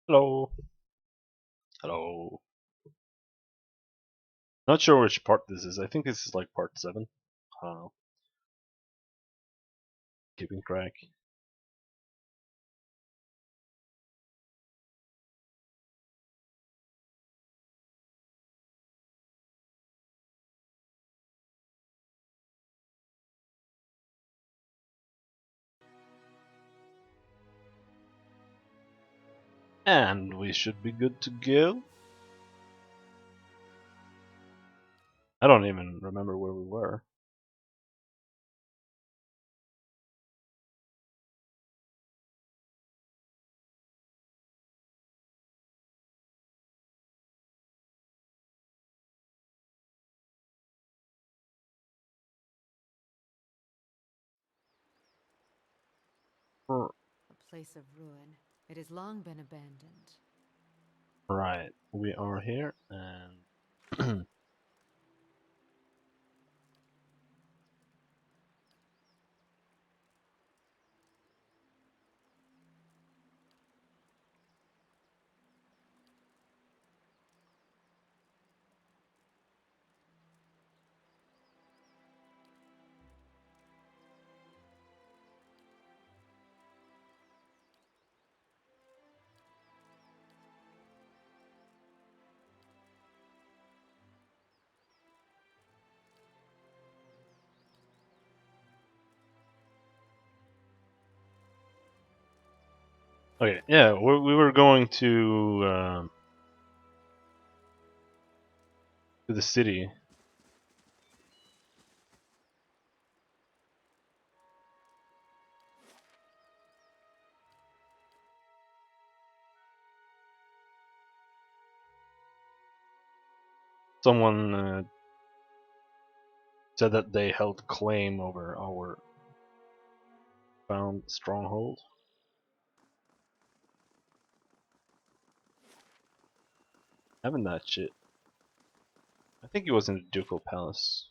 Hello. Hello. Not sure which part this is. I think this is like part 7. I don't know. Keeping track. And we should be good to go. I don't even remember where we were. A place of ruin. It has long been abandoned. Right. We are here and okay, yeah, we were going to the city. Someone said that they held claim over our found stronghold. Having that shit. I think it was in the Ducal Palace.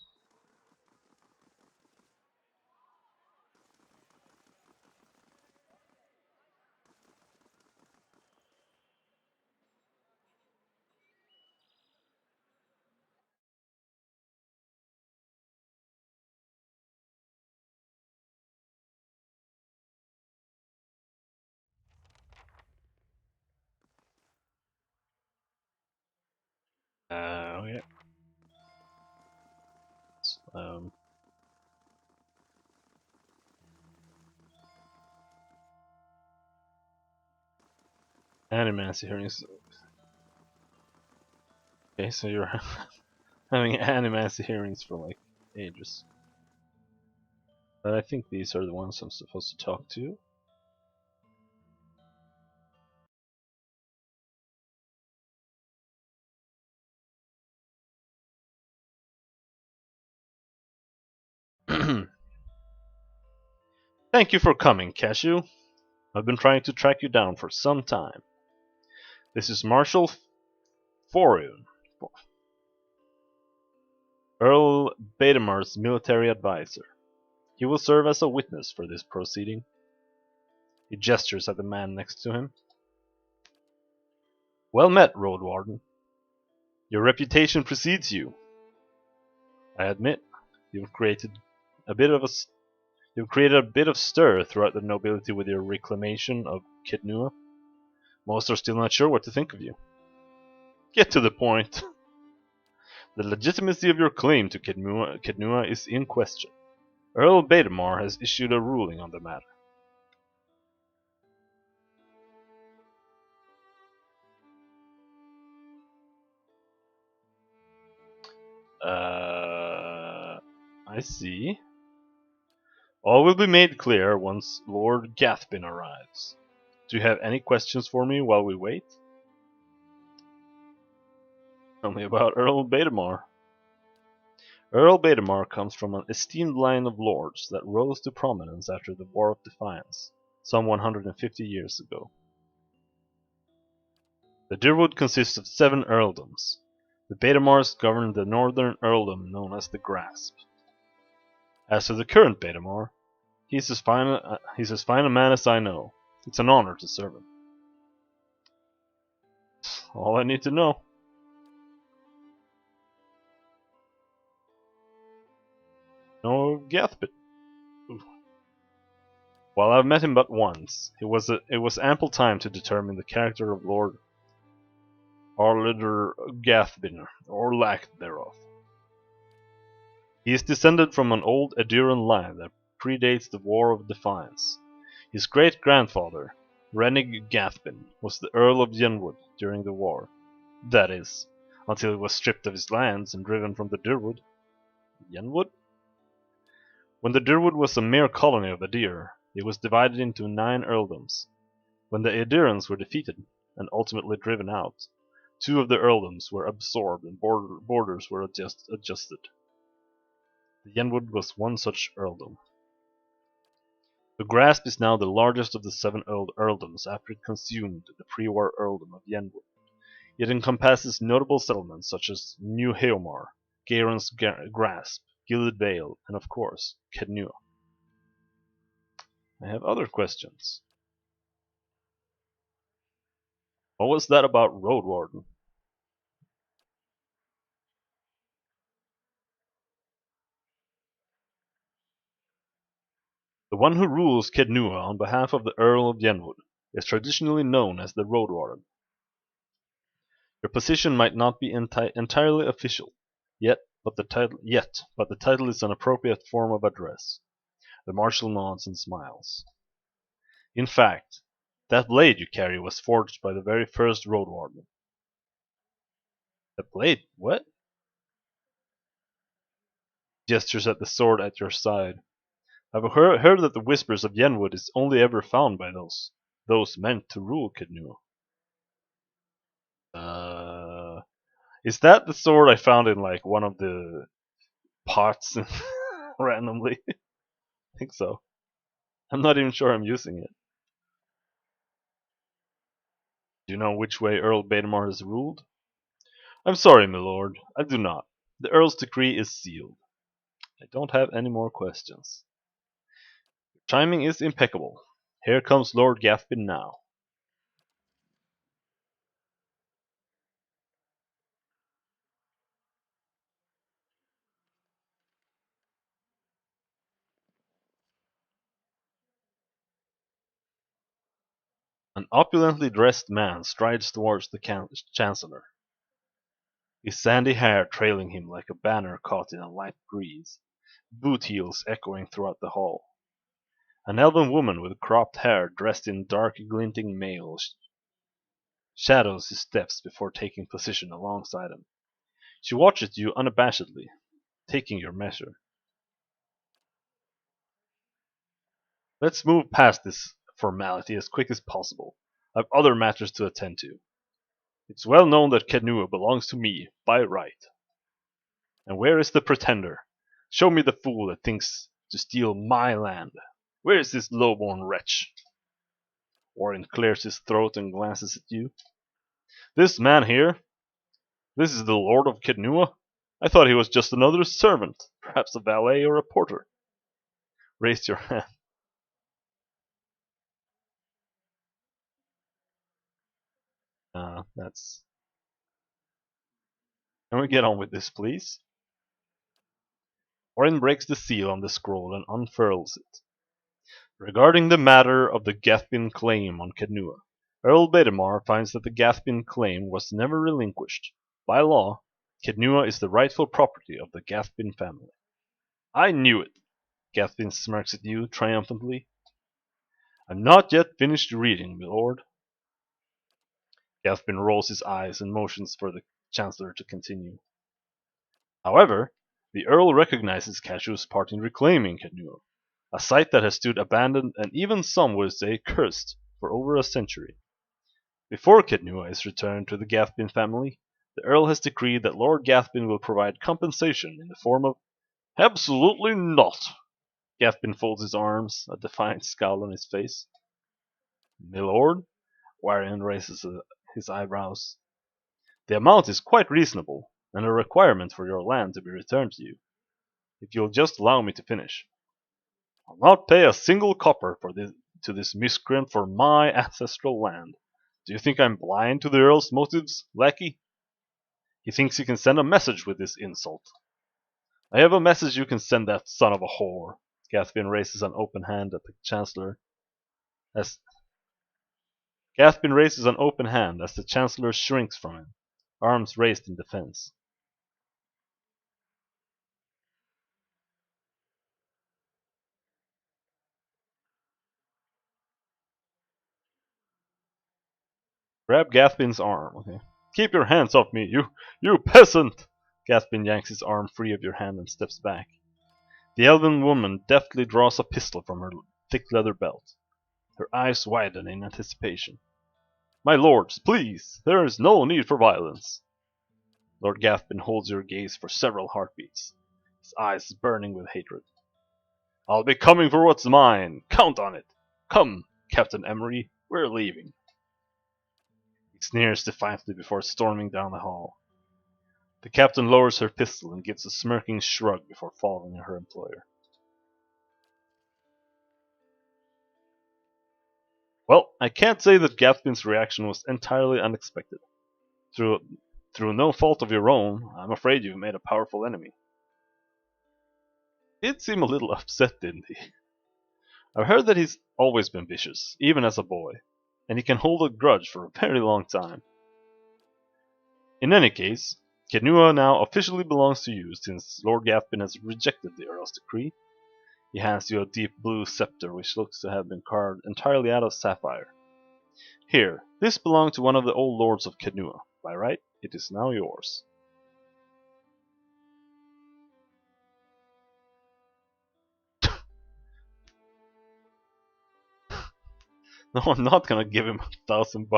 Okay. Um, Animacy hearings. Okay, so you're having animacy hearings for like ages. But I think these are the ones I'm supposed to talk to. Thank you for coming, Cashew. I've been trying to track you down for some time. This is Marshal Forun, Earl Betamar's military advisor. He will serve as a witness for this proceeding. He gestures at the man next to him. Well met, Road Warden. Your reputation precedes you. I admit, you've created a bit of a you've created a bit of stir throughout the nobility with your reclamation of Kidnua. Most are still not sure what to think of you. Get to the point. The legitimacy of your claim to Kidnua is in question. Earl Betamar has issued a ruling on the matter. I see. All will be made clear once Lord Gathbin arrives. Do you have any questions for me while we wait? Tell me about Earl Betamar. Earl Betamar comes from an esteemed line of lords that rose to prominence after the War of Defiance, some 150 years ago. The Deerwood consists of 7 earldoms. The Betamars govern the northern earldom known as the Grasp. As for the current Betamar, he's as fine a man as I know. It's an honor to serve him. all I need to know. No Gathbit. While I've met him but once, it was ample time to determine the character of Lord Arlider Gathbin, or lack thereof. He is descended from an old Edirran line that predates the War of Defiance. His great-grandfather, Rennig Gathbin, was the Earl of Yenwood during the war. That is, until he was stripped of his lands and driven from the Dirwood. Yenwood? When the Dirwood was a mere colony of Edir, it was divided into 9 earldoms. When the Edirans were defeated, and ultimately driven out, 2 of the earldoms were absorbed and borders were adjusted. The Yenwood was one such earldom. The Grasp is now the largest of the 7 earldoms after it consumed the pre-war earldom of Yenwood. It encompasses notable settlements such as New Heomar, Gairon's Grasp, Gilded Vale, and of course, Kednua. I have other questions. What was that about Road Warden? The one who rules Kednua on behalf of the Earl of Yenwood is traditionally known as the Road Warden. Your position might not be entirely official, but the title is an appropriate form of address. The Marshal nods and smiles. In fact, that blade you carry was forged by the very first Road Warden. The blade? What? Gestures at the sword at your side. I've heard that the Whispers of Yenwood is only ever found by those meant to rule Kednua. Is that the sword I found in like one of the pots randomly? I think so. I'm not even sure I'm using it. Do you know which way Earl Baedemar has ruled? I'm sorry, my lord, I do not. The Earl's decree is sealed. I don't have any more questions. Your timing is impeccable. Here comes Lord Gathbin now. An opulently dressed man strides towards the Chancellor, his sandy hair trailing him like a banner caught in a light breeze, boot heels echoing throughout the hall. An elven woman with cropped hair dressed in dark glinting mail shadows his steps before taking position alongside him. She watches you unabashedly, taking your measure. Let's move past this formality as quick as possible. I've other matters to attend to. It's well known that Kednua belongs to me, by right. And where is the pretender? Show me the fool that thinks to steal my land. Where is this low-born wretch? Warren clears his throat and glances at you. This man here? This is the Lord of Kednua? I thought he was just another servant, perhaps a valet or a porter. Raise your hand. That's... Can we get on with this, please? Warren breaks the seal on the scroll and unfurls it. Regarding the matter of the Gathbin claim on Kednua, Earl Baedemar finds that the Gathbin claim was never relinquished. By law, Kednua is the rightful property of the Gathbin family. I knew it! Gathbin smirks at you triumphantly. I'm not yet finished reading, my lord. Gathbin rolls his eyes and motions for the Chancellor to continue. However, the Earl recognizes Cashu's part in reclaiming Kednua, a site that has stood abandoned and even some would say cursed for over a century. Before Kednua is returned to the Gathbin family, the Earl has decreed that Lord Gathbin will provide compensation in the form of... Absolutely not! Gathbin folds his arms, a defiant scowl on his face. My lord? Warian raises his eyebrows. The amount is quite reasonable, and a requirement for your land to be returned to you. If you'll just allow me to finish. I'll not pay a single copper to this miscreant for my ancestral land. Do you think I'm blind to the Earl's motives, lackey? He thinks he can send a message with this insult. I have a message you can send that son of a whore. Gathbin raises an open hand at the Chancellor as the Chancellor shrinks from him, arms raised in defense. Grab Gathbin's arm. Okay. Keep your hands off me, you peasant! Gathbin yanks his arm free of your hand and steps back. The elven woman deftly draws a pistol from her thick leather belt. Her eyes widen in anticipation. My lords, please! There is no need for violence. Lord Gathbin holds your gaze for several heartbeats, his eyes burning with hatred. I'll be coming for what's mine. Count on it. Come, Captain Emery, we're leaving. He sneers defiantly before storming down the hall. The captain lowers her pistol and gives a smirking shrug before following her employer. Well, I can't say that Gathbin's reaction was entirely unexpected. Through no fault of your own, I'm afraid you've made a powerful enemy. He'd seem a little upset, didn't he? I've heard that he's always been vicious, even as a boy, and he can hold a grudge for a very long time. In any case, Kenua now officially belongs to you since Lord Gathbin has rejected the Earl's decree. He hands you a deep blue scepter which looks to have been carved entirely out of sapphire. Here, this belonged to one of the old lords of Kenua. By right, it is now yours. No, I'm not gonna give him $1,000.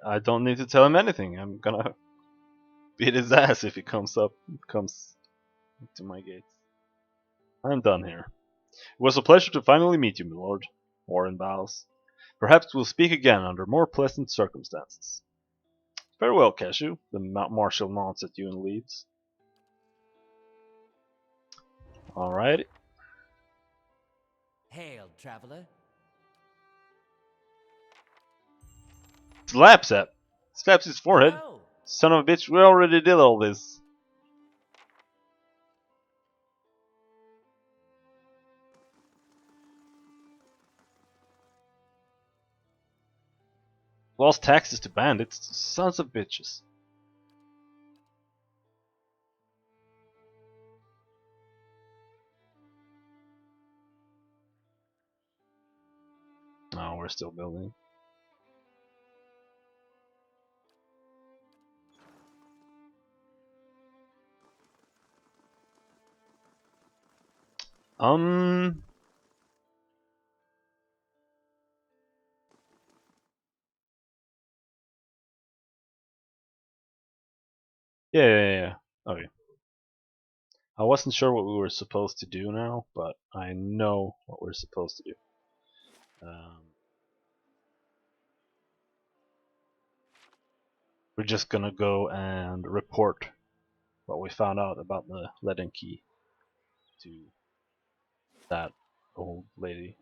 I don't need to tell him anything. I'm gonna beat his ass if he comes to my gates. I'm done here. It was a pleasure to finally meet you, my lord. Warren bows. Perhaps we'll speak again under more pleasant circumstances. Farewell, Cashew. The marshal nods at you and leaves. Alright. Hail, traveler. Slaps at. Slaps his forehead. Hello. Son of a bitch, we already did all this. Lost taxes to bandits. Sons of bitches. Oh, we're still building. Um. Yeah. Okay. I wasn't sure what we were supposed to do now, but I know what we're supposed to do. We're just gonna go and report what we found out about the leaden key to that old lady.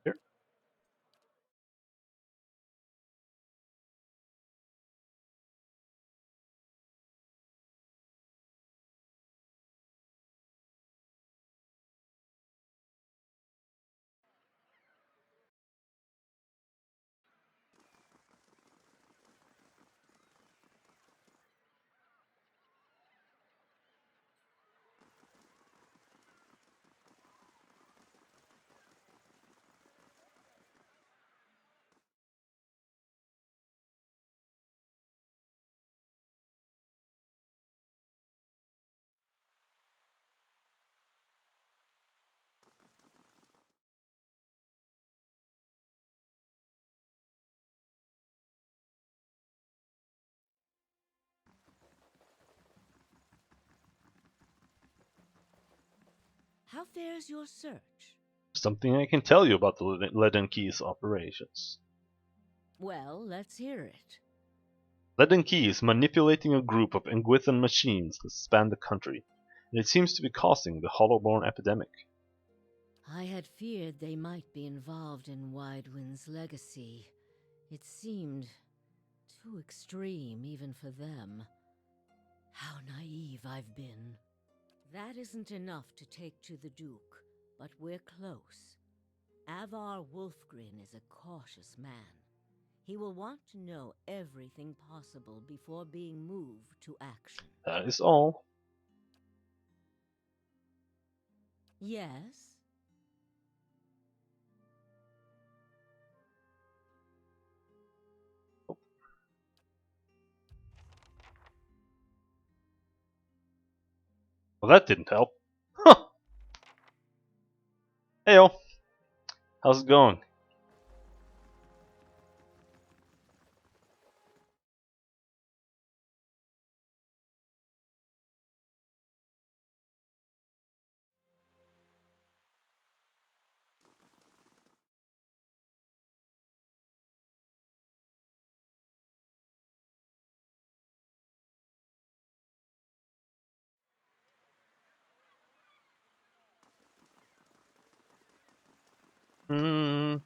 Here. How fares your search? Something I can tell you about the Leaden Keys operations. Well, let's hear it. Leaden Key is manipulating a group of Engwithan machines that span the country, and it seems to be causing the Hollowborn epidemic. I had feared they might be involved in Widewind's legacy. It seemed too extreme even for them. How naive I've been. That isn't enough to take to the Duke, but we're close. Avar Wolfgren is a cautious man. He will want to know everything possible before being moved to action. That is all. Yes? Well, that didn't help. Huh. Heyo. How's it going? Hmm.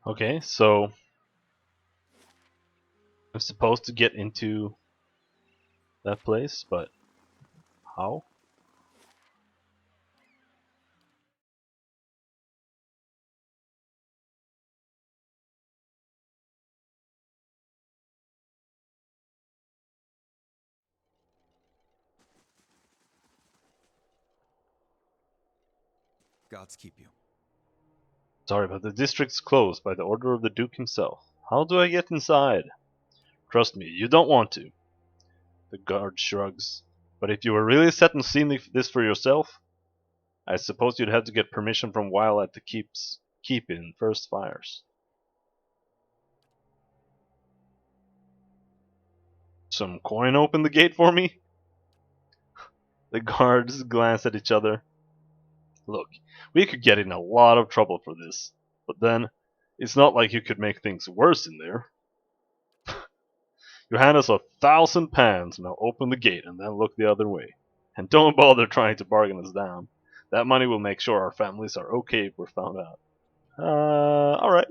Okay, so I'm supposed to get into that place, but how? Gods keep you. Sorry, but the district's closed by the order of the Duke himself. How do I get inside? Trust me, you don't want to. The guard shrugs. But if you were really set on seeing this for yourself, I suppose you'd have to get permission from Weil at the keep in First Fires. Some coin open the gate for me? The guards glance at each other. Look, we could get in a lot of trouble for this, but then, it's not like you could make things worse in there. You hand us 1,000 pounds and I'll open the gate and then look the other way. And don't bother trying to bargain us down. That money will make sure our families are okay if we're found out. Alright.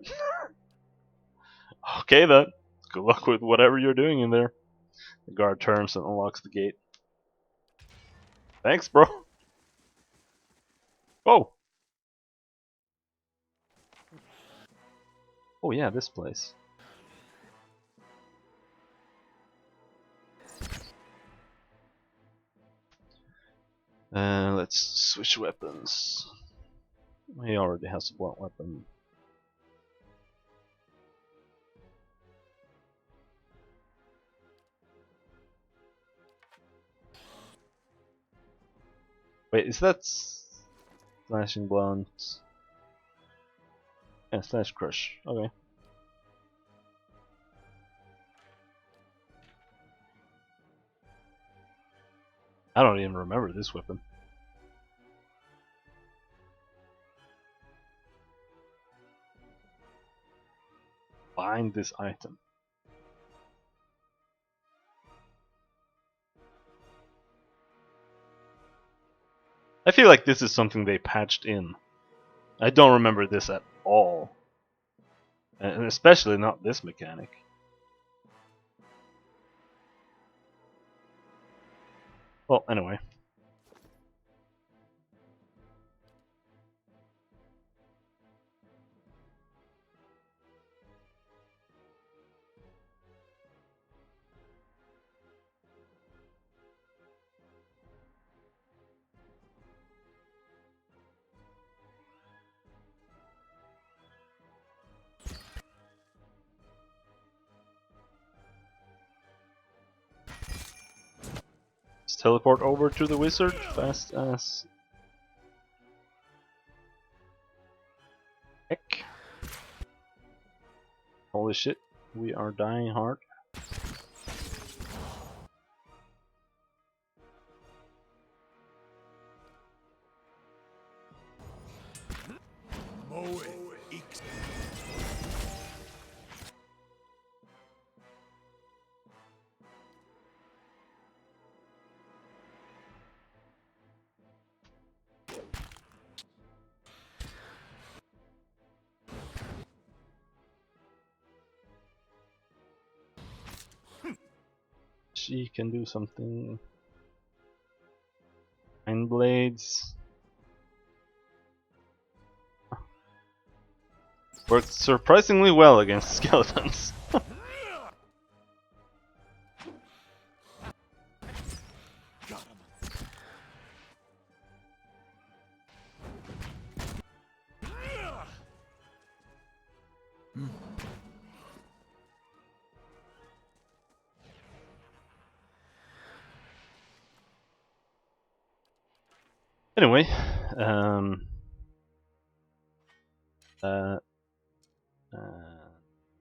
Okay then. Good luck with whatever you're doing in there. The guard turns and unlocks the gate. Thanks, bro. Oh! Oh yeah, this place. Let's switch weapons. He already has a blunt weapon. Wait, is that slashing blunt? Yeah, slash crush. Okay. I don't even remember this weapon. Find this item. I feel like this is something they patched in. I don't remember this at all. And especially not this mechanic. Well, anyway. teleport over to the wizard fast as heck. Holy shit, we are dying hard. She can do something. Nine blades. Worked surprisingly well against skeletons. Anyway, uh,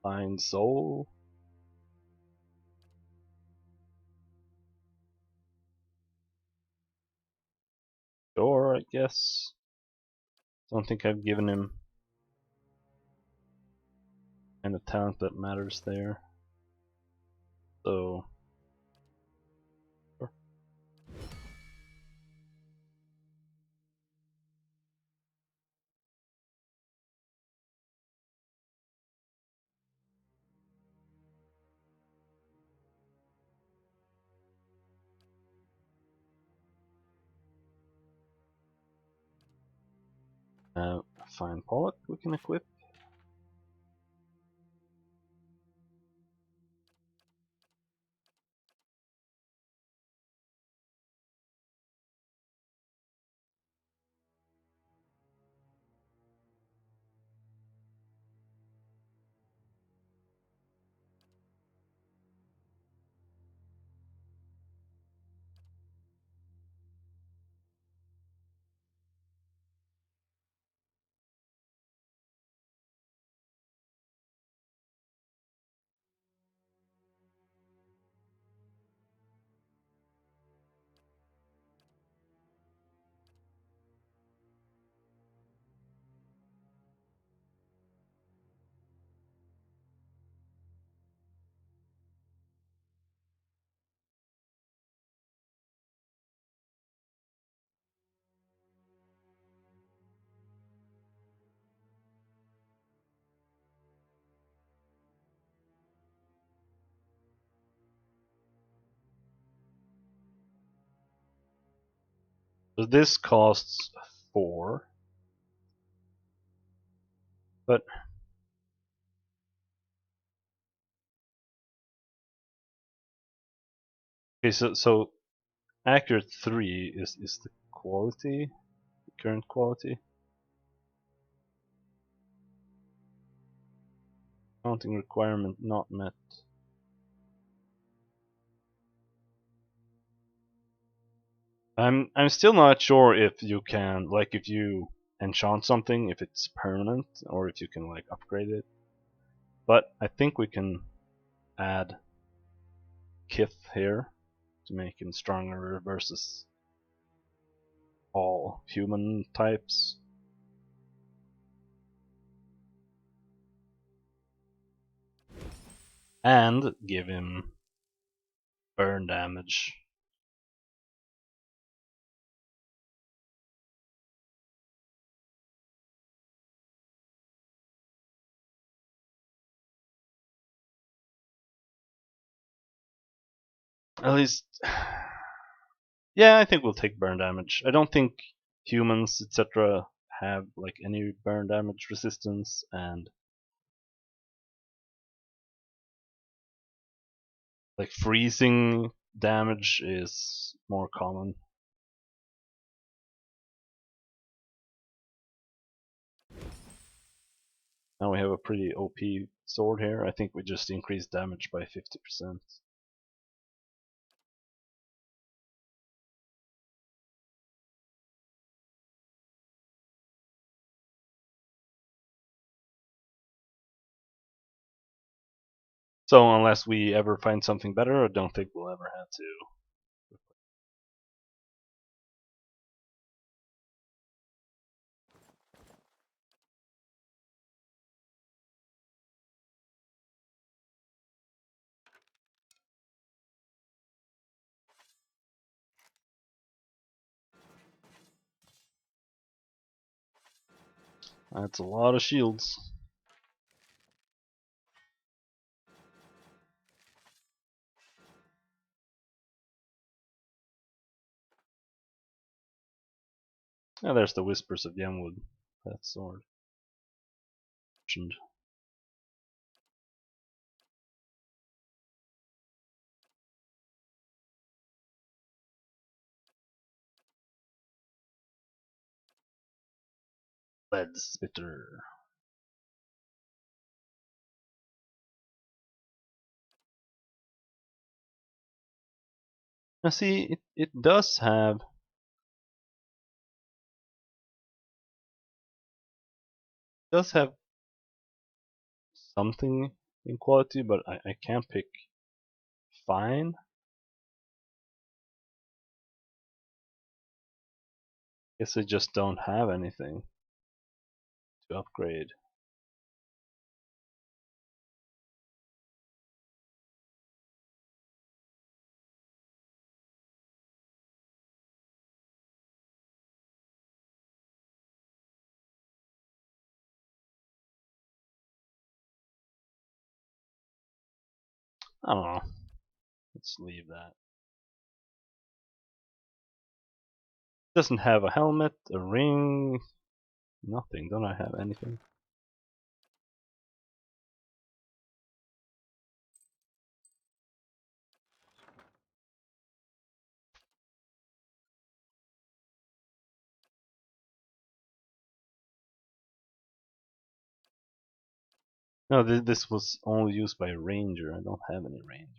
find soul. Sure, I guess. Don't think I've given him any talent that matters there. So, sure. Fine Pollock we can equip. So this costs 4. But okay, so accurate 3 is the quality, the current quality. Counting requirement not met. I'm still not sure if you can, like, if you enchant something, if it's permanent or if you can like upgrade it. But I think we can add Kith here to make him stronger versus all human types. And give him burn damage. At least, yeah, I think we'll take burn damage. I don't think humans, etc., have like any burn damage resistance, and like freezing damage is more common. Now we have a pretty OP sword here. I think we just increased damage by 50%. So unless we ever find something better, I don't think we'll ever have to. That's a lot of shields. And there's the Whispers of Yemwood. That sword. Lead Spitter. Now see, it does have something in quality, but I can't pick fine. Guess I just don't have anything to upgrade. I don't know. Let's leave that. Doesn't have a helmet, a ring, nothing. Don't I have anything? No, this was only used by a ranger. I don't have any rangers.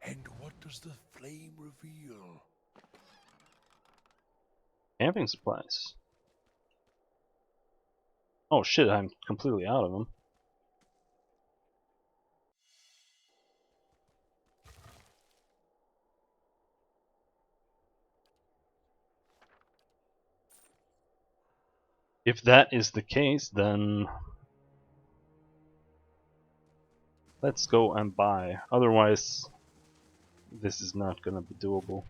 And what does the flame reveal? Camping supplies. Oh shit, I'm completely out of them. If that is the case, then let's go and buy. Otherwise, this is not gonna be doable.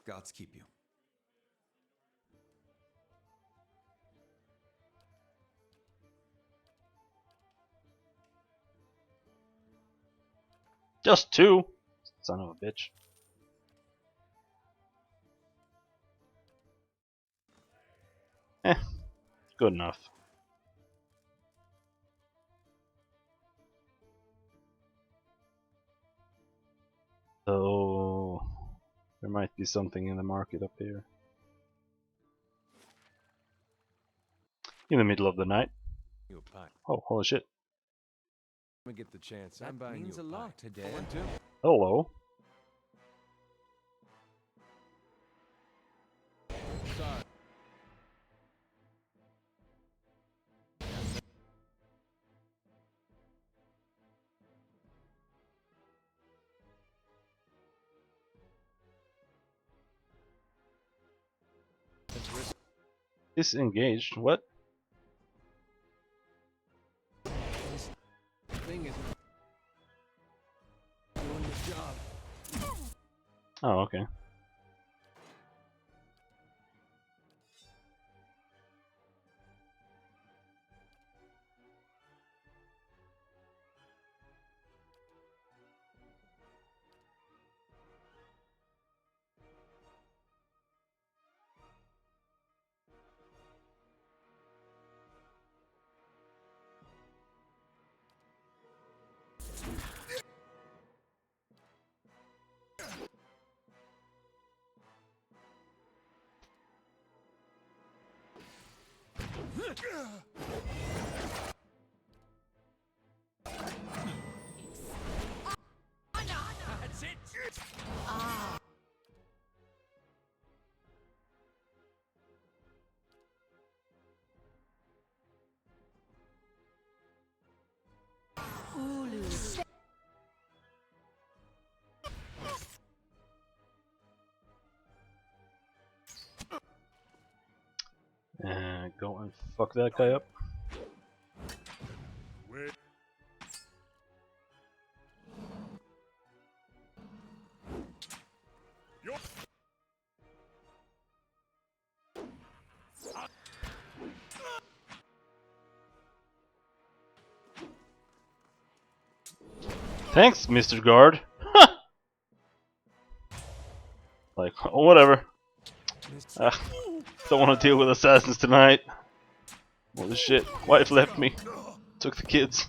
Gods keep you. Just two? Son of a bitch. Eh, good enough. So there might be something in the market up here. In the middle of the night. You a pie. Oh, holy shit. Let me get the chance. That I'm buying means you a a pie. lot today. One, two. Hello. Sorry. Disengaged? What? This thing is doing the job. Oh, okay. That's it. Go and fuck that guy up. Wait. Yo. Thanks, Mr. Guard. Like, oh, whatever. Ah, don't want to deal with assassins tonight. Holy shit. Wife left me. Took the kids.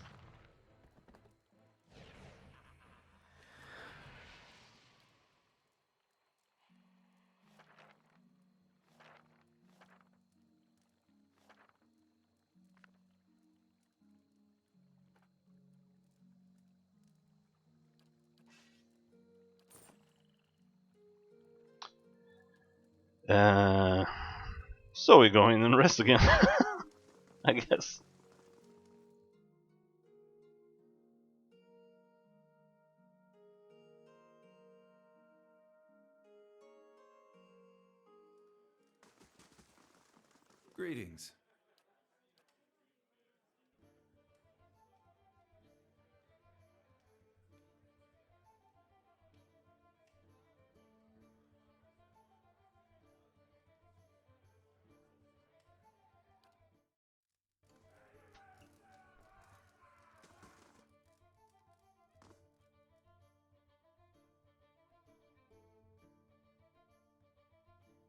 So we're going and rest again. I guess. Greetings.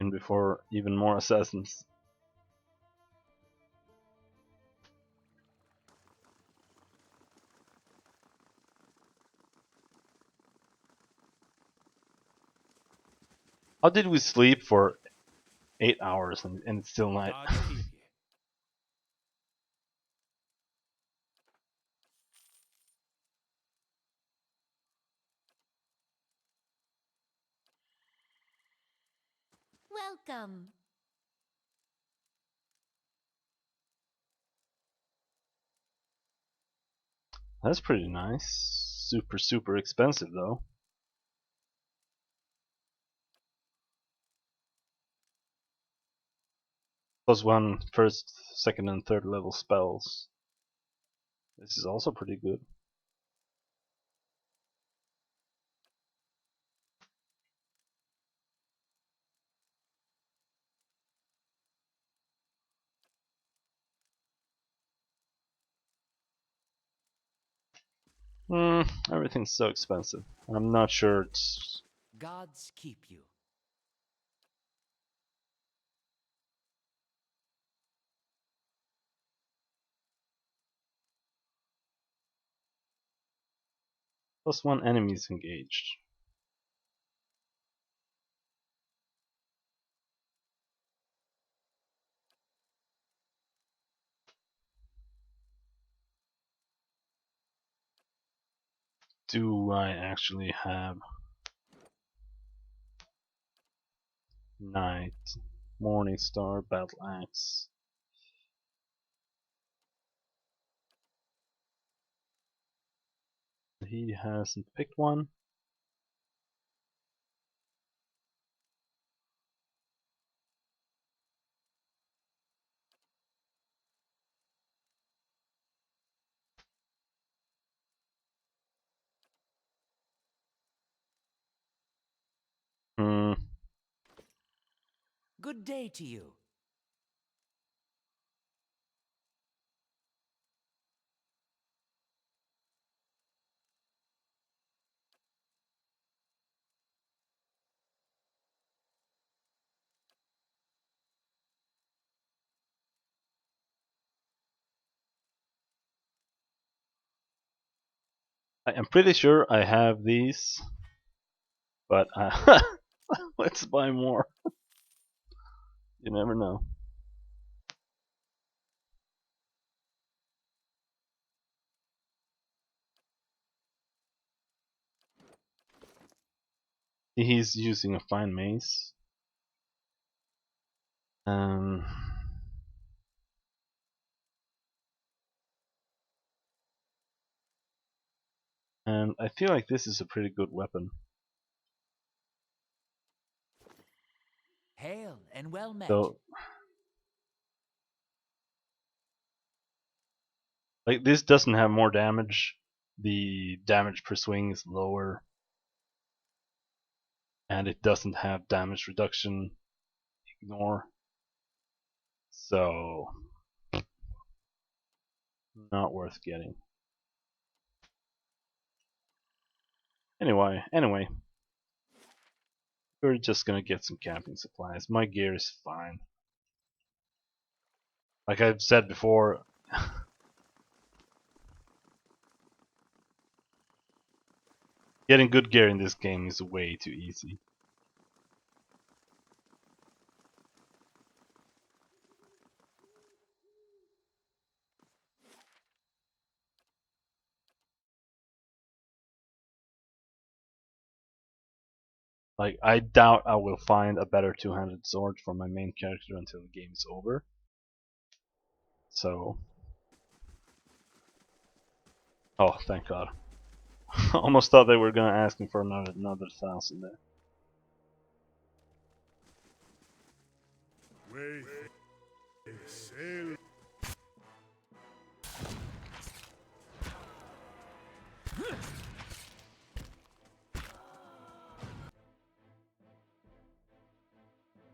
And before even more assassins. How did we sleep for 8 hours and it's still night? Godspeed. Welcome. That's pretty nice. Super, super expensive though. Plus one first, second, and third level spells. This is also pretty good. Everything's so expensive. I'm not sure it's Gods keep you. plus one enemies engaged. Do I actually have Knight, Morning Star, Battle Axe? He hasn't picked one. Good day to you. I am pretty sure I have these, but let's buy more. You never know. He's using a fine mace. Um, and I feel like this is a pretty good weapon. Hail and well met. So, like, this doesn't have more damage. The damage per swing is lower, and it doesn't have damage reduction. Ignore. So, not worth getting. Anyway, we're just gonna get some camping supplies. My gear is fine. Like I've said before, getting good gear in this game is way too easy. Like, I doubt I will find a better two-handed sword for my main character until the game is over. So, oh, thank God. Almost thought they were gonna ask me for another 1,000 there. Sail.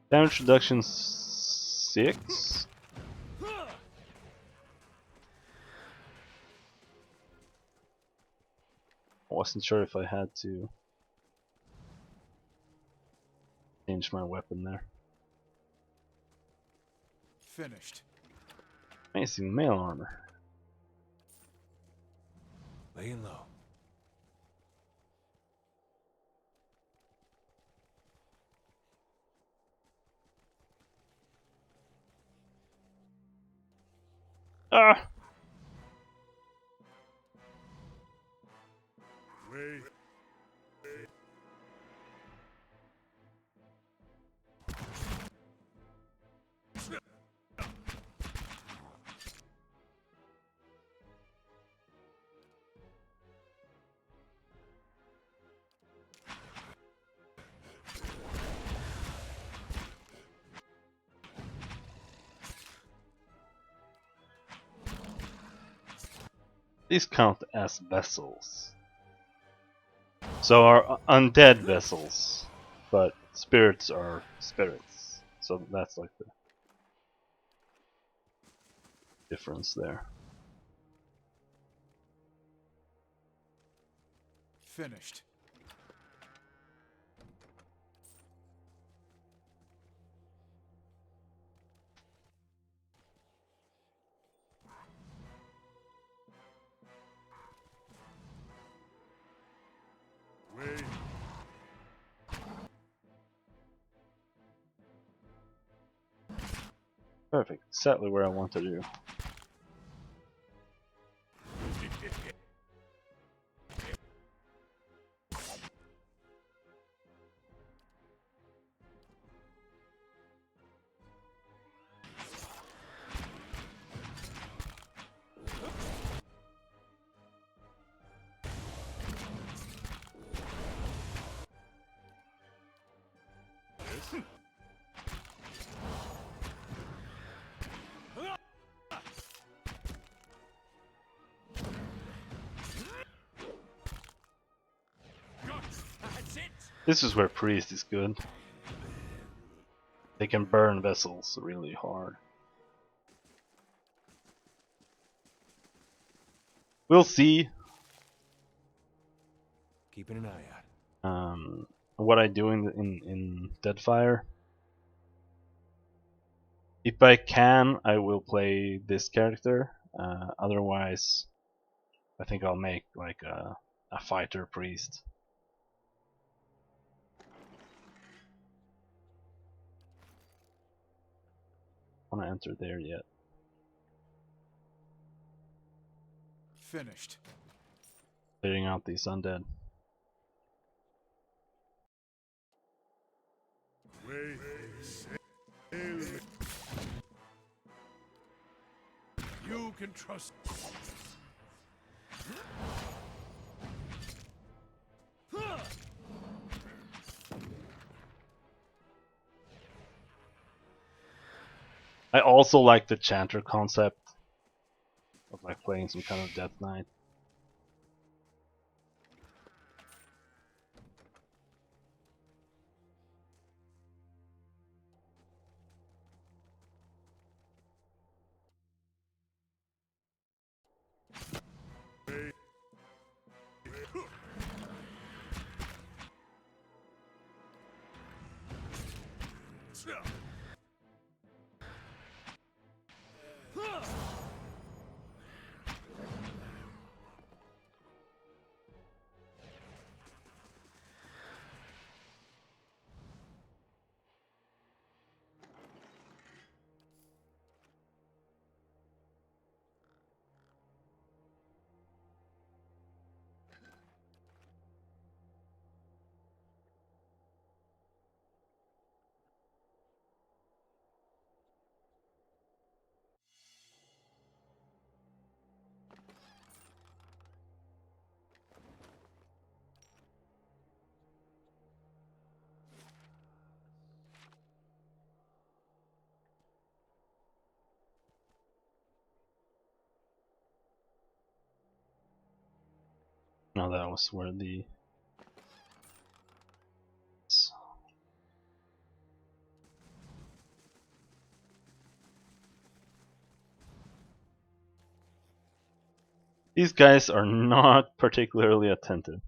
Damage reduction 6. I wasn't sure if I had to change my weapon there. Finished. Amazing mail armor. Laying low. Ah! Wait. These count as vessels. So are undead vessels, but spirits are spirits. So that's like the difference there. Finished. Wait. Perfect. Exactly where I want to do. That's it. This is where priest is good. They can burn vessels really hard. We'll see. Keeping an eye out. What I do in Deadfire. If I can, I will play this character. Otherwise, I think I'll make like a fighter priest. I wanna enter there yet. Finished. Clearing out these undead. Wait. Sail. You can trust. I also like the chanter concept of like playing some kind of death knight. Now that was where the these guys are not particularly attentive.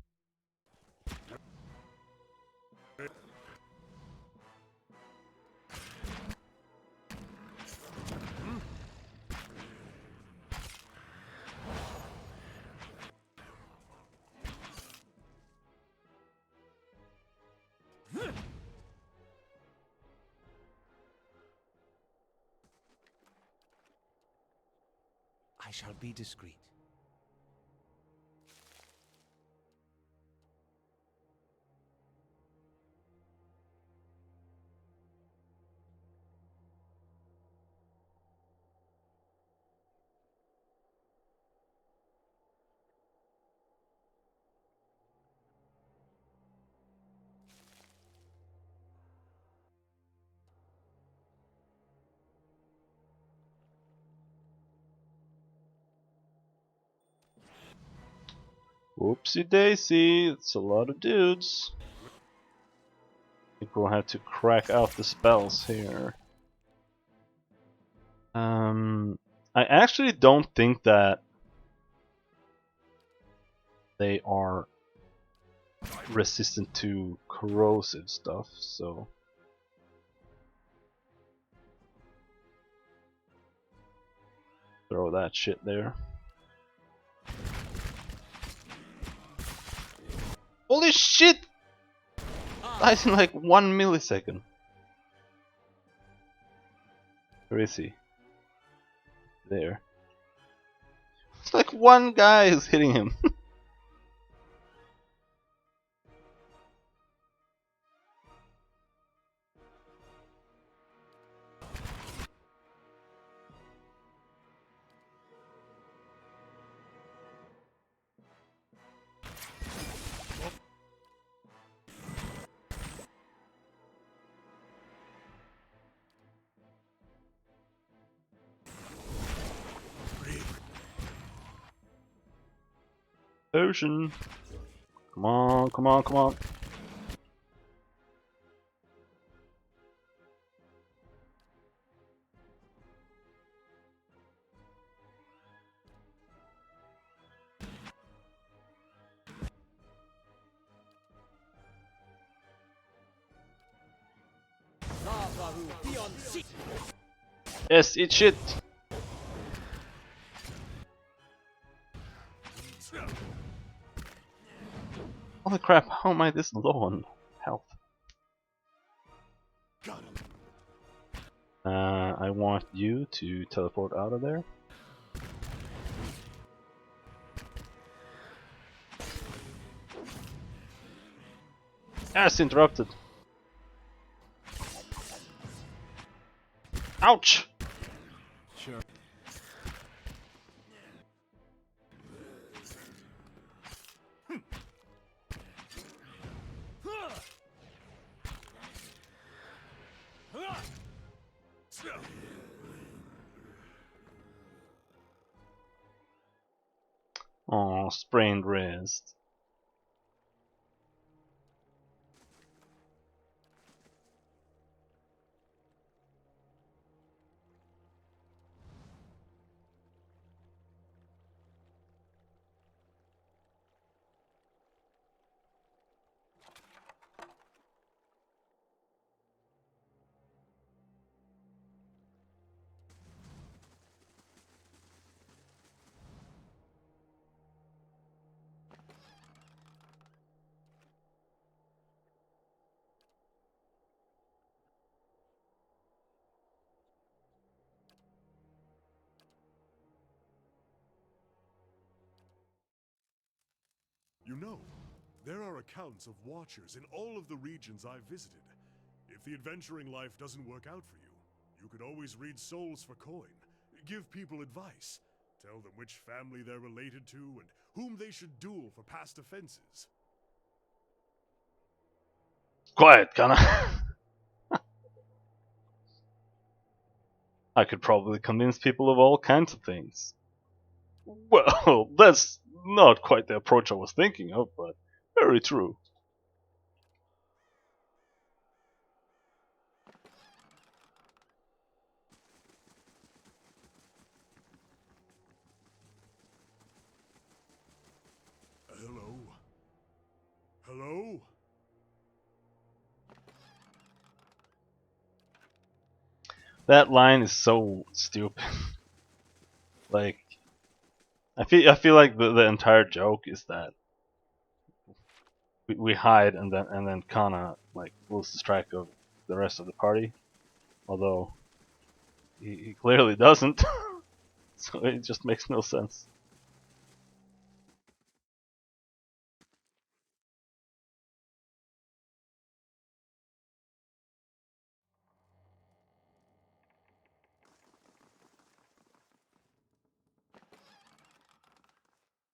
I shall be discreet. Whoopsie daisy, it's a lot of dudes. I think we'll have to crack out the spells here. I actually don't think that they are resistant to corrosive stuff, so throw that shit there. Holy shit! Dies in like 1 millisecond. Where is he? There. It's like one guy who's hitting him. Ocean. Come on, come on, come on. Yes, eat shit! Holy crap, how am I this low on health? Got him. I want you to teleport out of there. Yes, interrupted. Ouch! Sure. Oh, sprained wrist. You know, there are accounts of watchers in all of the regions I've visited. If the adventuring life doesn't work out for you, you could always read souls for coin, give people advice, tell them which family they're related to and whom they should duel for past offenses. Quiet, Kana. I could probably convince people of all kinds of things. Well, that's not quite the approach I was thinking of, but very true. Hello? Hello? That line is so stupid. Like, I feel like the entire joke is that we hide and then Kana like loses track of the rest of the party, although he clearly doesn't. So it just makes no sense.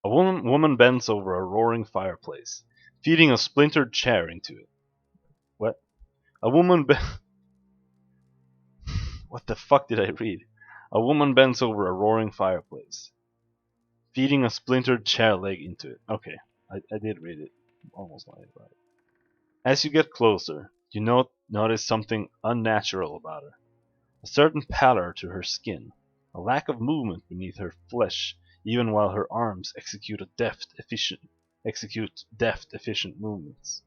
A woman bends over a roaring fireplace, feeding a splintered chair into it. What? A woman What the fuck did I read? A woman bends over a roaring fireplace, feeding a splintered chair leg into it. Okay, I did read it. Almost like it right. As you get closer, you notice something unnatural about her. A certain pallor to her skin, a lack of movement beneath her flesh, even while her arms execute deft, efficient movements.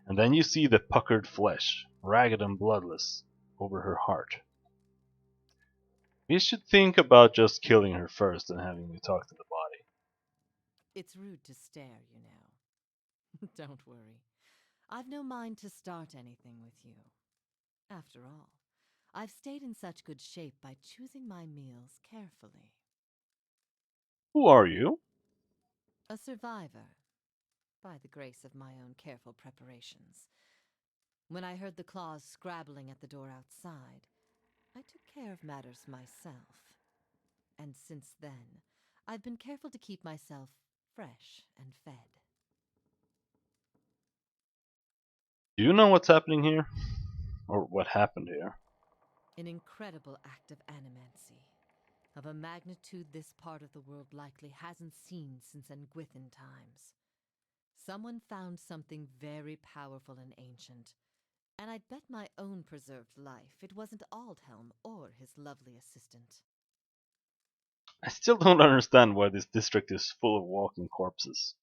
And then you see the puckered flesh, ragged and bloodless, over her heart. We should think about just killing her first and having you talk to the body. It's rude to stare, you know. Don't worry. I've no mind to start anything with you. After all, I've stayed in such good shape by choosing my meals carefully. Who are you? A survivor, by the grace of my own careful preparations. When I heard the claws scrabbling at the door outside, I took care of matters myself. And since then, I've been careful to keep myself fresh and fed. Do you know what's happening here? Or what happened here? An incredible act of animancy, of a magnitude this part of the world likely hasn't seen since Engwithan times. Someone found something very powerful and ancient, and I'd bet my own preserved life it wasn't Aldhelm or his lovely assistant. I still don't understand why this district is full of walking corpses.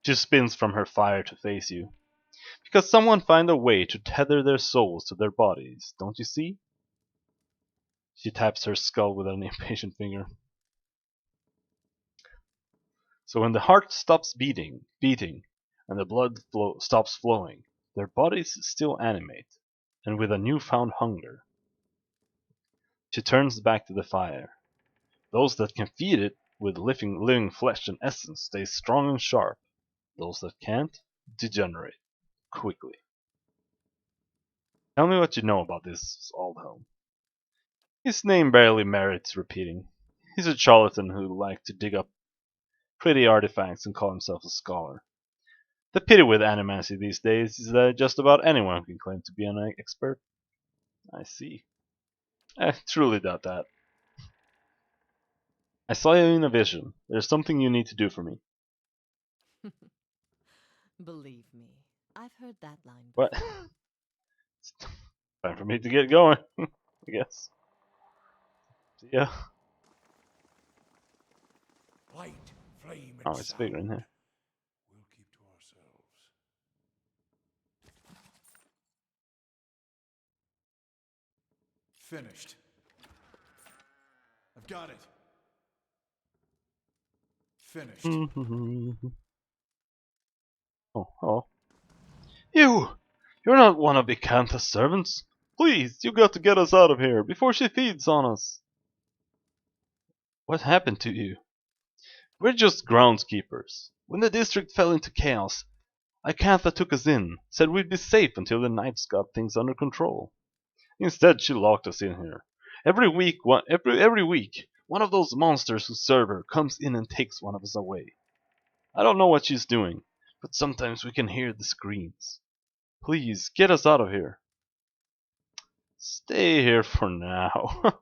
She spins from her fire to face you. Because someone find a way to tether their souls to their bodies, don't you see? She taps her skull with an impatient finger. So when the heart stops beating, and the blood stops flowing, their bodies still animate, and with a newfound hunger. She turns back to the fire. Those that can feed it with living flesh and essence stay strong and sharp. Those that can't degenerate quickly. Tell me what you know about this Aldhelm. His name barely merits repeating. He's a charlatan who likes to dig up pretty artifacts and call himself a scholar. The pity with animacy these days is that just about anyone can claim to be an expert. I see. I truly doubt that. I saw you in a vision. There's something you need to do for me. Believe me, I've heard that line before. What? It's time for me to get going, I guess. See ya. Light, flame, and Oh, it's sound. bigger in here. We'll keep to ourselves. Finished. I've got it. Finished. Oh, hello. You're not one of Icantha's servants. Please, you got to get us out of here before she feeds on us. What happened to you? We're just groundskeepers. When the district fell into chaos, Icantha took us in, said we'd be safe until the knights got things under control. Instead, she locked us in here. Every week, one of those monsters who serve her comes in and takes one of us away. I don't know what she's doing, but sometimes we can hear the screams. Please, get us out of here. Stay here for now.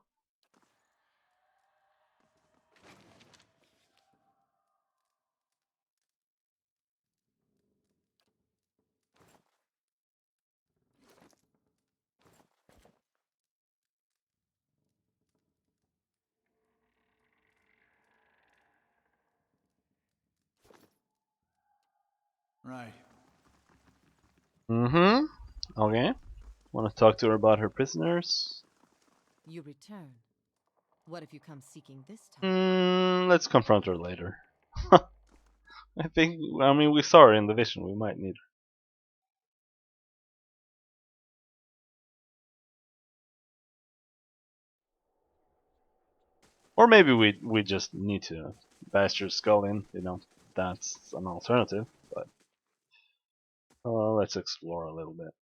Right. Okay. Want to talk to her about her prisoners? You return. What if you come seeking this time? Let's confront her later. I mean, we saw her in the vision. We might need her. Or maybe we just need to bash her skull in. That's an alternative. But let's explore a little bit.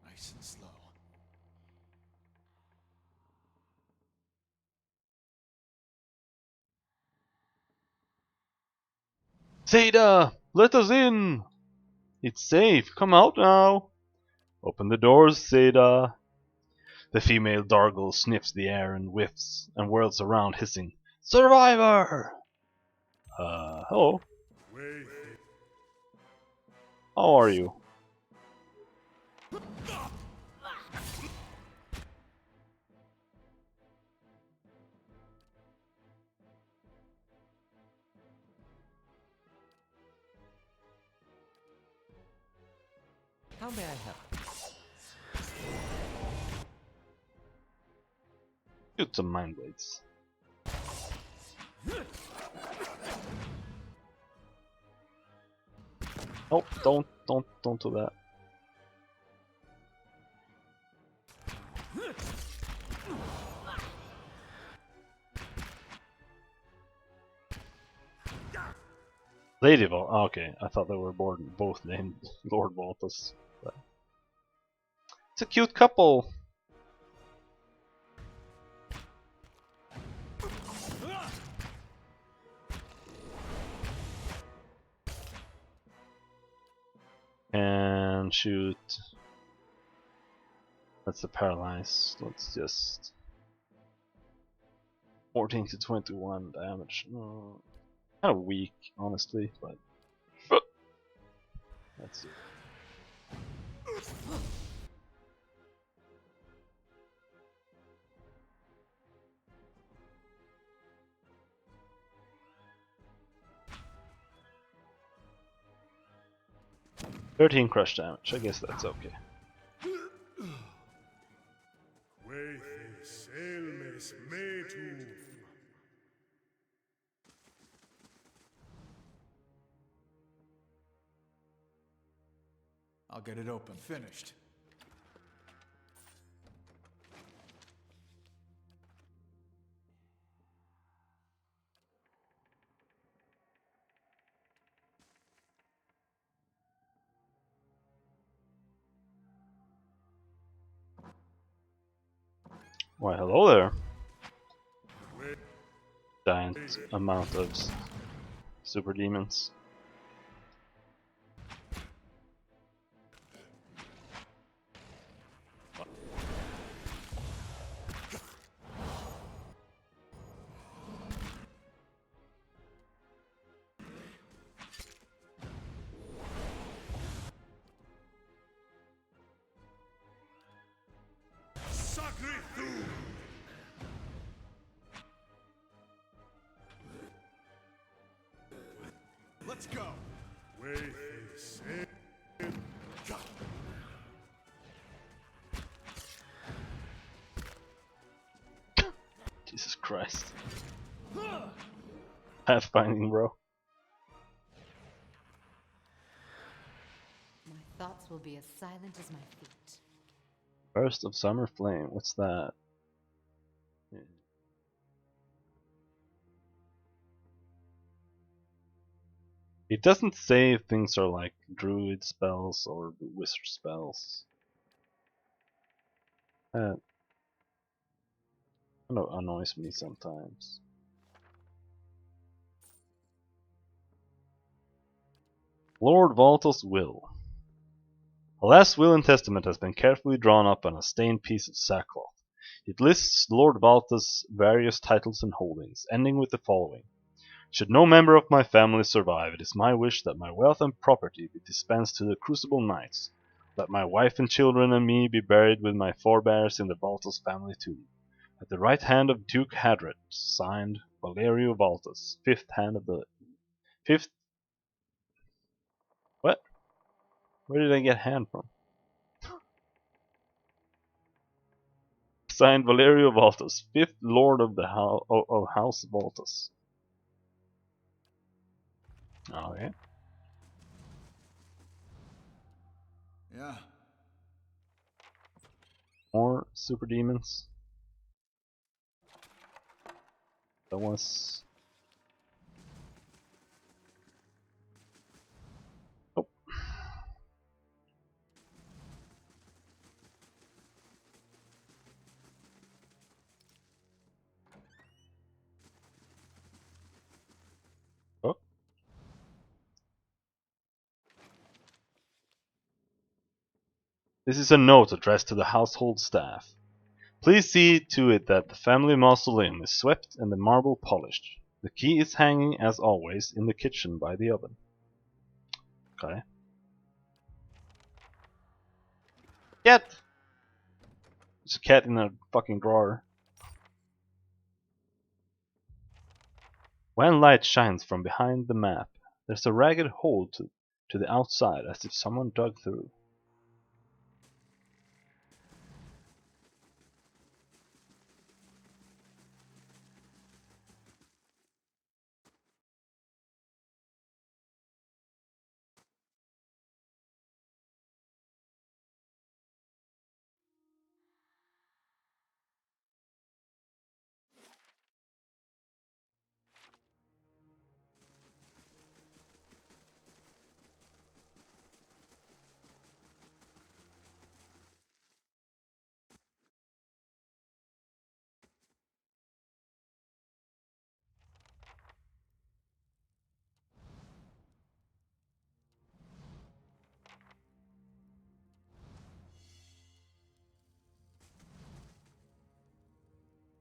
Nice and slow. Zeta, let us in. It's safe. Come out now. Open the doors, Zeta. The female Dargle sniffs the air and whiffs and whirls around, hissing, "Survivor!" Hello. Wait. How are you? How may I help? Shoot some mind blades. Nope, don't do that. Lady Vol. Oh, okay, I thought they were both named Lord Voltus. But it's a cute couple. And shoot. That's the paralyzed. Let's just 14 to 21 damage. Kind of weak, honestly, but let's see. 13 crush damage. I guess that's okay. Veithis elmes metum. I'll get it open. Finished. Why, hello there. Giant amount of super demons. Sacre Thum. Let's go. Veithis Jesus Christ. Pathfinding, bro. My thoughts will be as silent as my feet. Burst of Summer Flame. What's that? It doesn't say if things are like druid spells or wizard spells. That kind of annoys me sometimes. Lord Valta's Will. A last will and testament has been carefully drawn up on a stained piece of sackcloth. It lists Lord Valta's various titles and holdings, ending with the following. Should no member of my family survive, it is my wish that my wealth and property be dispensed to the Crucible Knights. Let my wife and children and me be buried with my forebears in the Valtas family tomb. At the right hand of Duke Hadred, signed Valerio Valtas, fifth hand of the... Fifth... What? Where did I get hand from? Signed Valerio Valtas, fifth lord of the House Valtas. Okay. Yeah. More super demons. That was... Oh. Oh. This is a note addressed to the household staff. Please see to it that the family mausoleum is swept and the marble polished. The key is hanging, as always, in the kitchen by the oven. Okay. Cat! There's a cat in a fucking drawer. When light shines from behind the map, there's a ragged hole to the outside, as if someone dug through.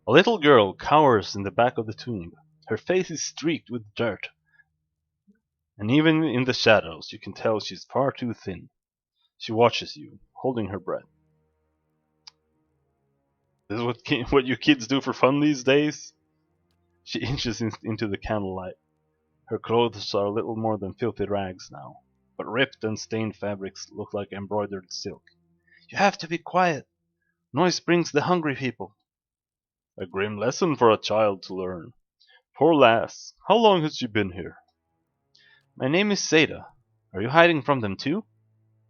A little girl cowers in the back of the tomb. Her face is streaked with dirt, and even in the shadows you can tell she's far too thin. She watches you, holding her breath. This is what you kids do for fun these days? She inches into the candlelight. Her clothes are little more than filthy rags now. but ripped and stained fabrics look like embroidered silk. You have to be quiet. Noise brings the hungry people. A grim lesson for a child to learn. Poor lass, how long has she been here? My name is Seda. Are you hiding from them too?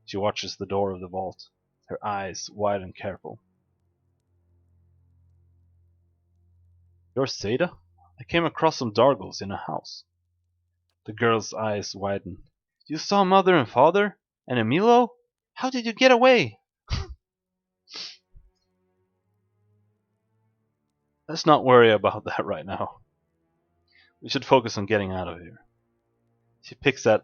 She watches the door of the vault, her eyes wide and careful. You're Seda? I came across some Dargles in a house. The girl's eyes widen. You saw Mother and Father? And Emilo? How did you get away? Let's not worry about that right now. We should focus on getting out of here. She picks at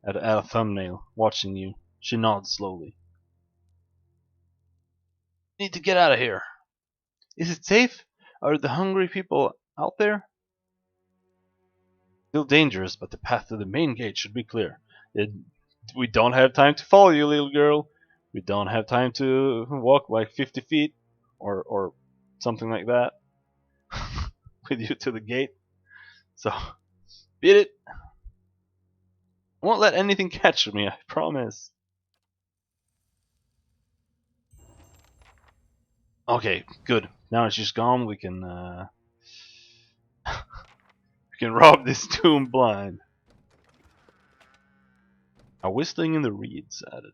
a thumbnail, watching you. She nods slowly. Need to get out of here. Is it safe? Are the hungry people out there? Still dangerous, but the path to the main gate should be clear. We don't have time to follow you, little girl. We don't have time to walk like 50 feet or something like that with you to the gate. So, beat it. I won't let anything catch me, I promise. Okay, good. Now she's gone, we can rob this tomb blind. A whistling in the reeds added.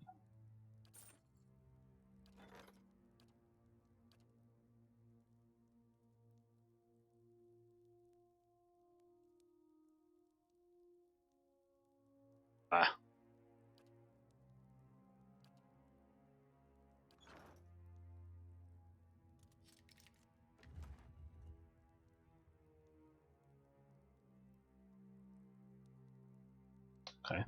Ah. Okay.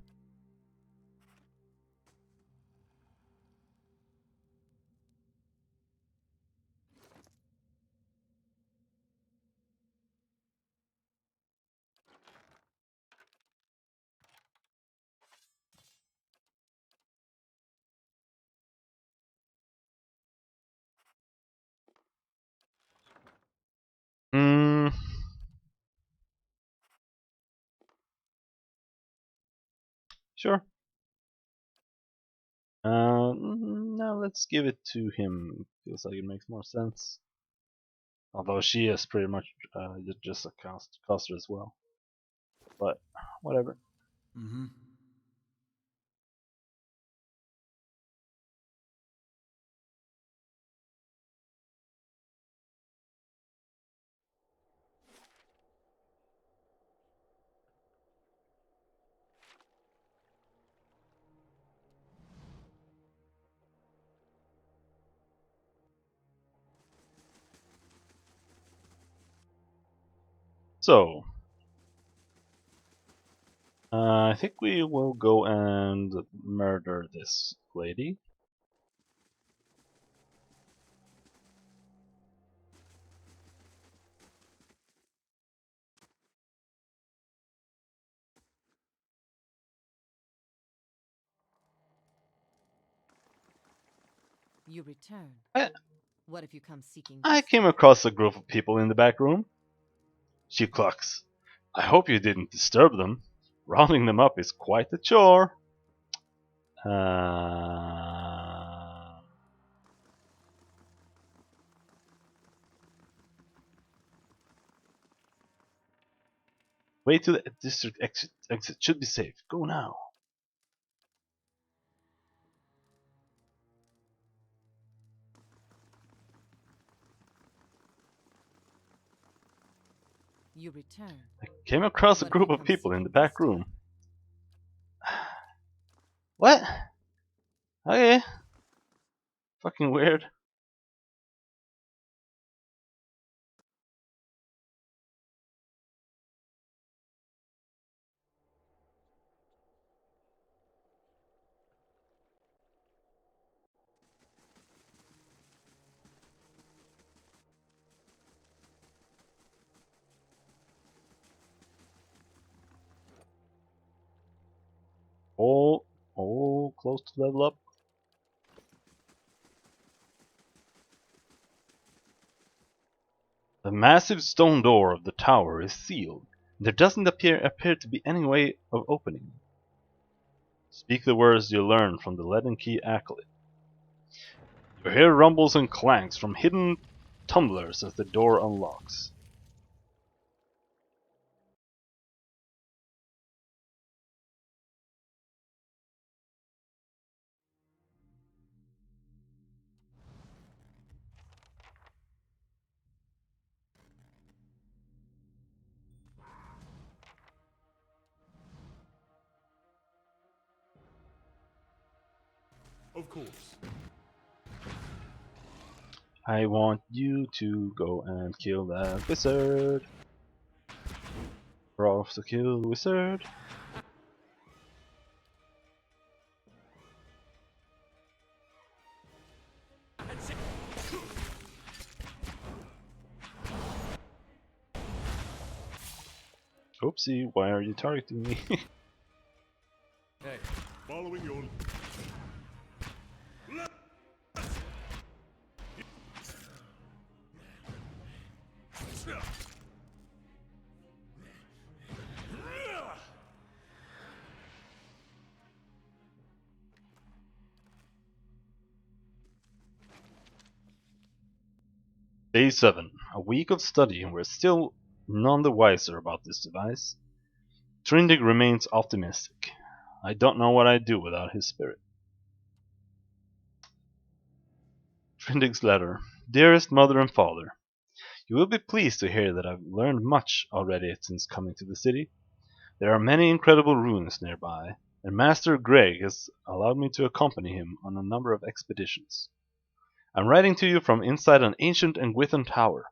Hmm. Sure. Now let's give it to him. Feels like it makes more sense. Although she is pretty much just a caster as well. But whatever. Mm-hmm. So, I think we will go and murder this lady. You return. I, What if you come seeking I this came time? across a group of people in the back room. She clucks. I hope you didn't disturb them. Rounding them up is quite a chore. Way to the district exit. Exit should be safe. Go now. You return. I came across a What if group you of come people in the seeking this back room. time? What? Okay. Fucking weird. All close to level up. The massive stone door of the tower is sealed. There doesn't appear to be any way of opening. Speak the words you learned from the Leaden Key Acolyte. You hear rumbles and clanks from hidden tumblers as the door unlocks. Of course. I want you to go and kill that wizard. We're off to kill the wizard. Oopsie, why are you targeting me? Hey, Following your... Day 7. A week of study and we're still none the wiser about this device. Trindig remains optimistic. I don't know what I'd do without his spirit. Trindig's letter. Dearest Mother and Father, you will be pleased to hear that I've learned much already since coming to the city. There are many incredible ruins nearby, and Master Greg has allowed me to accompany him on a number of expeditions. I'm writing to you from inside an ancient and Gwithan tower.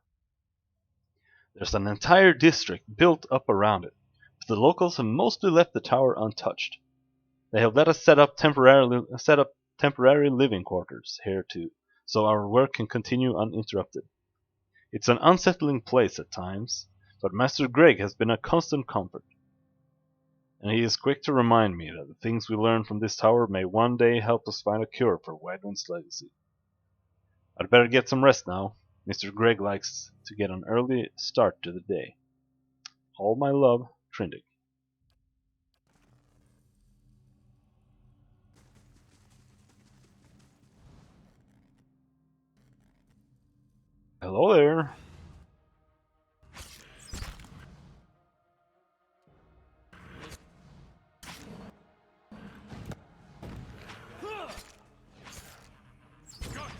There's an entire district built up around it, but the locals have mostly left the tower untouched. They have let us set up temporary living quarters here too, so our work can continue uninterrupted. It's an unsettling place at times, but Master Greg has been a constant comfort, and he is quick to remind me that the things we learn from this tower may one day help us find a cure for Wydwin's legacy. I'd better get some rest now. Mr. Greg likes to get an early start to the day. All my love, Trindig. Hello there. Gotcha!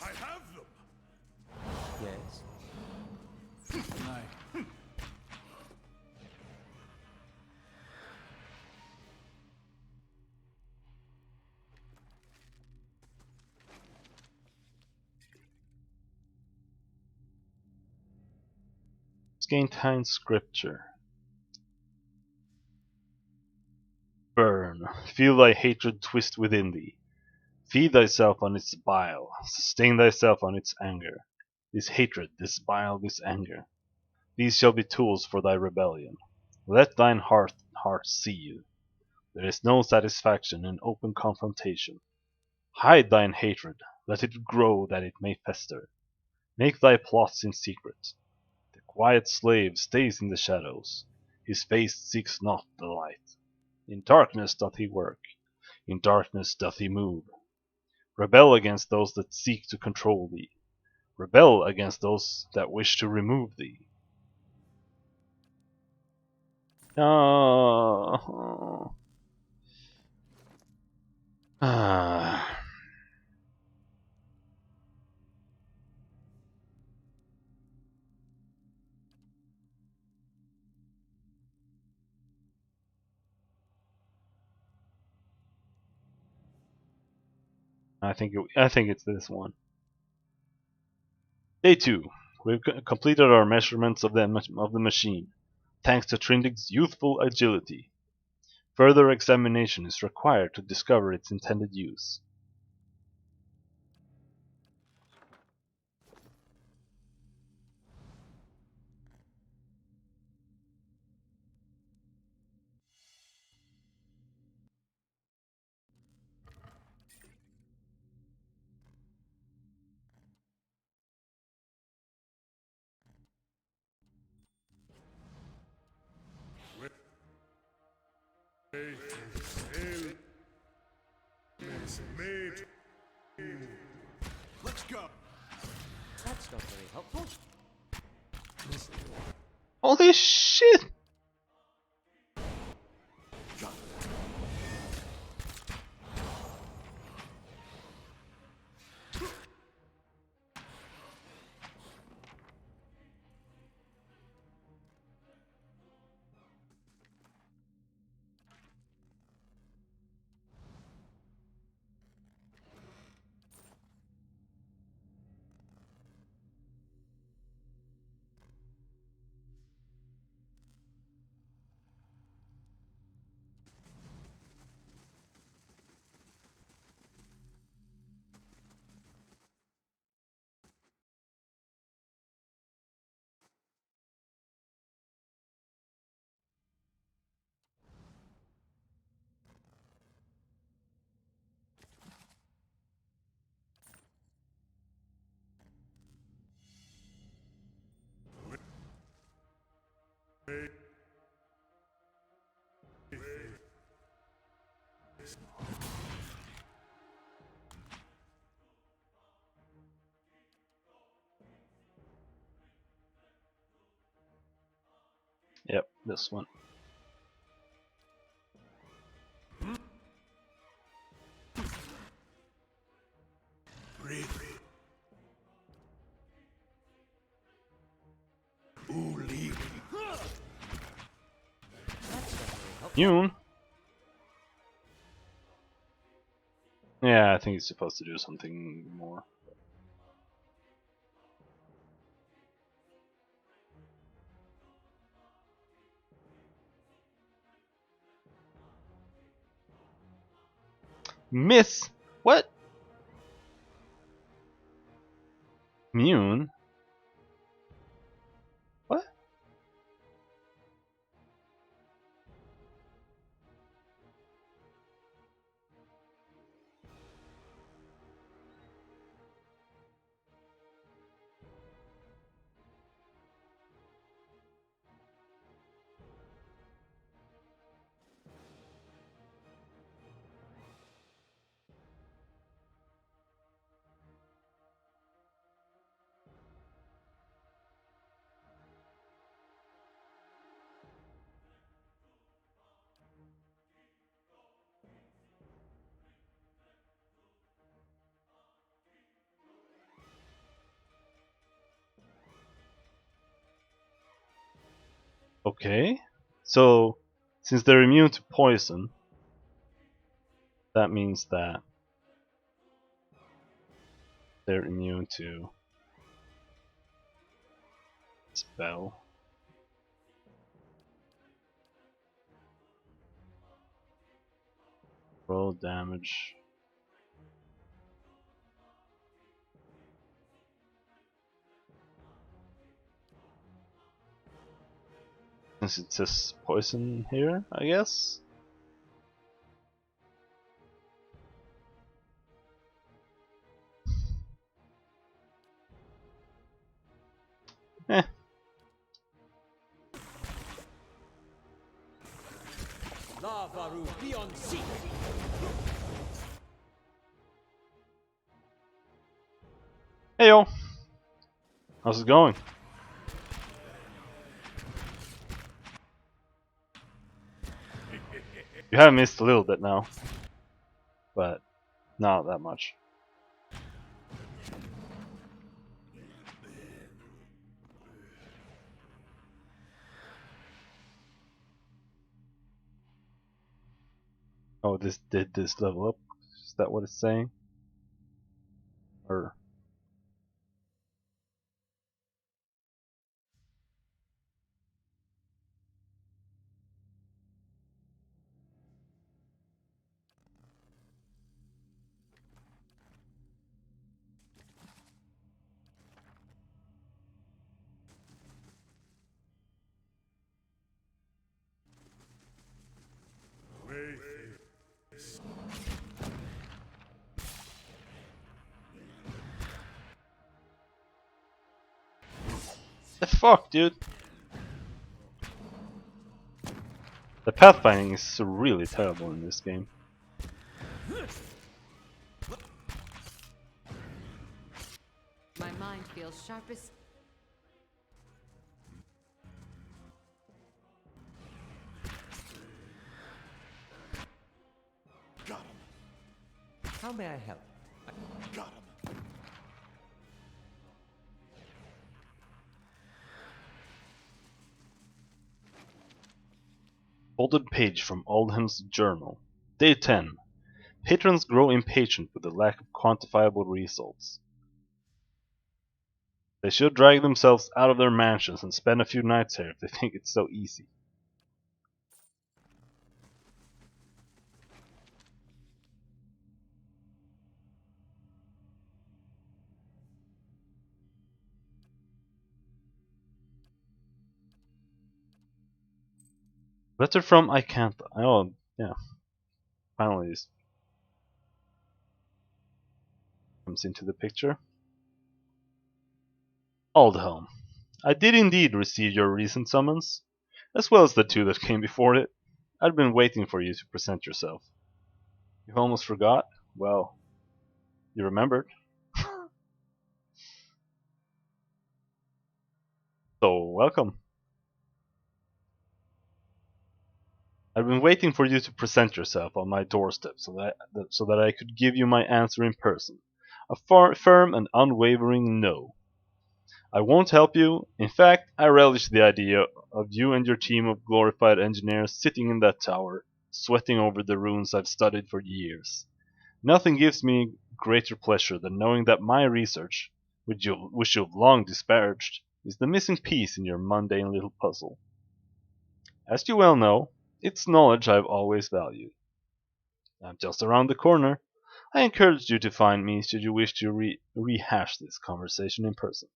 I have them! yes. Night. Scantyne Scripture. Burn. Feel thy hatred twist within thee. Feed thyself on its bile. Sustain thyself on its anger. This hatred, this bile, this anger. These shall be tools for thy rebellion. Let thine heart see you. There is no satisfaction in open confrontation. Hide thine hatred. Let it grow that it may fester. Make thy plots in secret. The quiet slave stays in the shadows. His face seeks not the light. In darkness doth he work. In darkness doth he move. Rebel against those that seek to control thee. Rebel against those that wish to remove thee. Ah. Ah. I think it's this one. Day 2. We've completed our measurements of the machine, thanks to Trindig's youthful agility. Further examination is required to discover its intended use. Let's go. That's not very helpful. Holy shit! Yep, this one. Breathe. Ooh, leave. Yoon? Yeah, I think he's supposed to do something more. Miss! What? Mune? What? Okay. So, since they're immune to poison, that means that they're immune to spell. Roll damage. Since it says poison here, I guess? Eh. Lavaru beyond sea. Hey yo! How's it going? You have missed a little bit now, but not that much. Oh, this did this level up? Is that what it's saying? Or the fuck, dude? The pathfinding is really terrible in this game. My mind feels sharpest. Got him. How may I help? Got him. Folded page from Oldham's journal. Day 10. Patrons grow impatient with the lack of quantifiable results. They should drag themselves out of their mansions and spend a few nights here if they think it's so easy. Letter from I can't. Oh, yeah. Finally, this comes into the picture. Aldhelm, I did indeed receive your recent summons, as well as the two that came before it. I'd been waiting for you to present yourself. You almost forgot? Well, you remembered. So, welcome. I've been waiting for you to present yourself on my doorstep so that I could give you my answer in person. A firm and unwavering no. I won't help you. In fact, I relish the idea of you and your team of glorified engineers sitting in that tower, sweating over the runes I've studied for years. Nothing gives me greater pleasure than knowing that my research, which you've long disparaged, is the missing piece in your mundane little puzzle. As you well know, it's knowledge I've always valued. I'm just around the corner. I encourage you to find me should you wish to rehash this conversation in person.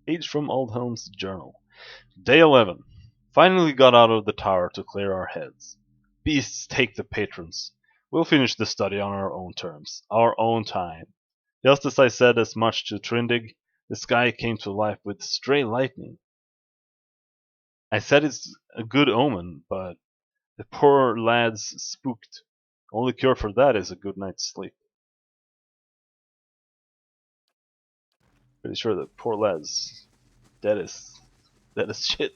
Page from Oldhelm's journal. Day 11. Finally got out of the tower to clear our heads. Beasts take the patrons. We'll finish the study on our own terms, our own time. Just as I said as much to Trindig, the sky came to life with stray lightning. I said it's a good omen, but the poor lad's spooked. Only cure for that is a good night's sleep. Pretty sure the poor lad's dead as shit.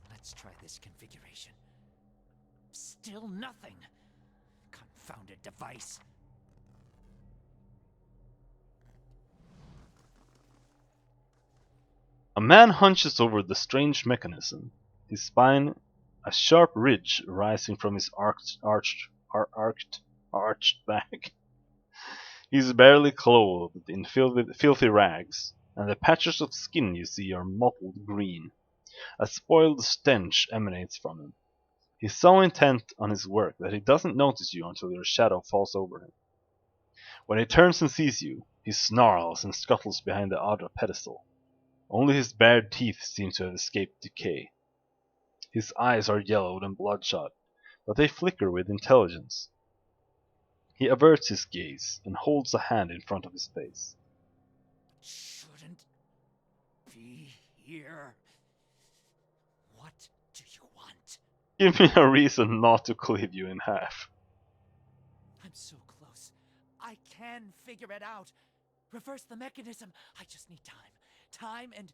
Let's try this configuration. Still nothing. Confounded device. A man hunches over the strange mechanism, his spine a sharp ridge rising from his arched back. He is barely clothed in filthy rags, and the patches of skin you see are mottled green. A spoiled stench emanates from him. He's so intent on his work that he doesn't notice you until your shadow falls over him. When he turns and sees you, he snarls and scuttles behind the outer pedestal. Only his bared teeth seem to have escaped decay. His eyes are yellowed and bloodshot, but they flicker with intelligence. He averts his gaze and holds a hand in front of his face. Shouldn't be here. What do you want? Give me a reason not to cleave you in half. I'm so close. I can figure it out. Reverse the mechanism. I just need time. Time and...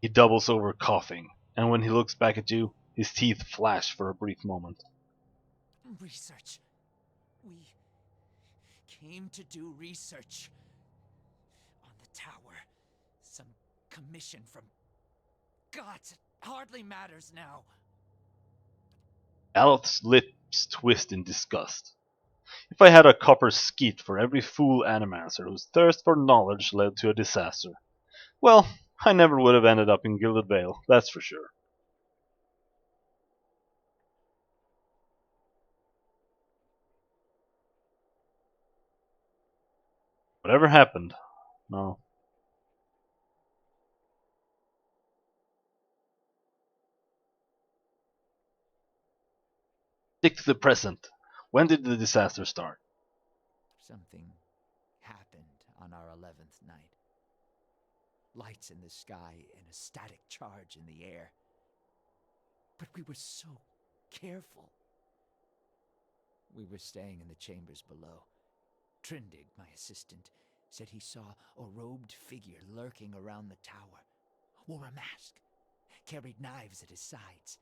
He doubles over coughing, and when he looks back at you, his teeth flash for a brief moment. research. We came to do research on the tower. Some commission from gods. It hardly matters now. Aleth's lips twist in disgust. If I had a copper skeet for every fool animancer whose thirst for knowledge led to a disaster, well, I never would have ended up in Gilded Vale, that's for sure. Whatever happened? No. Stick to the present. When did the disaster start? Something happened on our 11th night. Lights in the sky and a static charge in the air. But we were so careful. We were staying in the chambers below. Trindig, my assistant, said he saw a robed figure lurking around the tower. Wore a mask. Carried knives at his sides.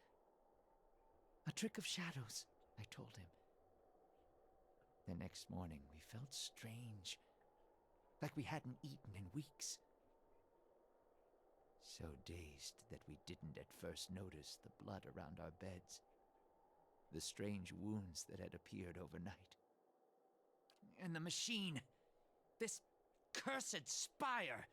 A trick of shadows, I told him. The next morning we felt strange. Like we hadn't eaten in weeks. So dazed that we didn't at first notice the blood around our beds. The strange wounds that had appeared overnight. And the machine. This cursed spire.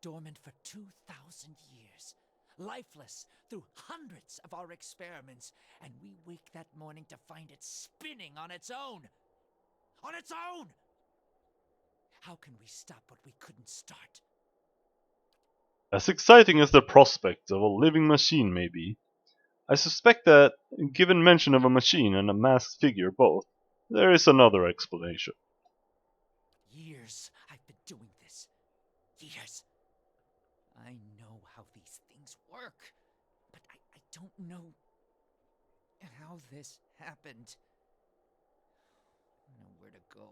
Dormant for 2,000 years. Lifeless through hundreds of our experiments. And we wake that morning to find it spinning on its own. On its own! How can we stop what we couldn't start? As exciting as the prospect of a living machine may be, I suspect that, given mention of a machine and a masked figure both, there is another explanation. Years I've been doing this. Years. I know how these things work, but I don't know how this happened. Nowhere to go.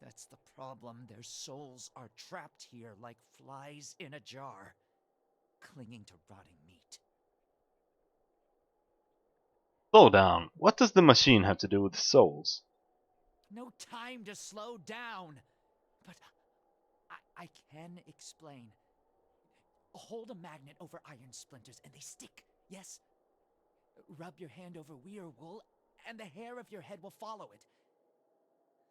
That's the problem. Their souls are trapped here like flies in a jar, clinging to rotting meat. Slow down. What does the machine have to do with souls? No time to slow down. But I can explain. Hold a magnet over iron splinters and they stick, yes? Rub your hand over weir wool and the hair of your head will follow it.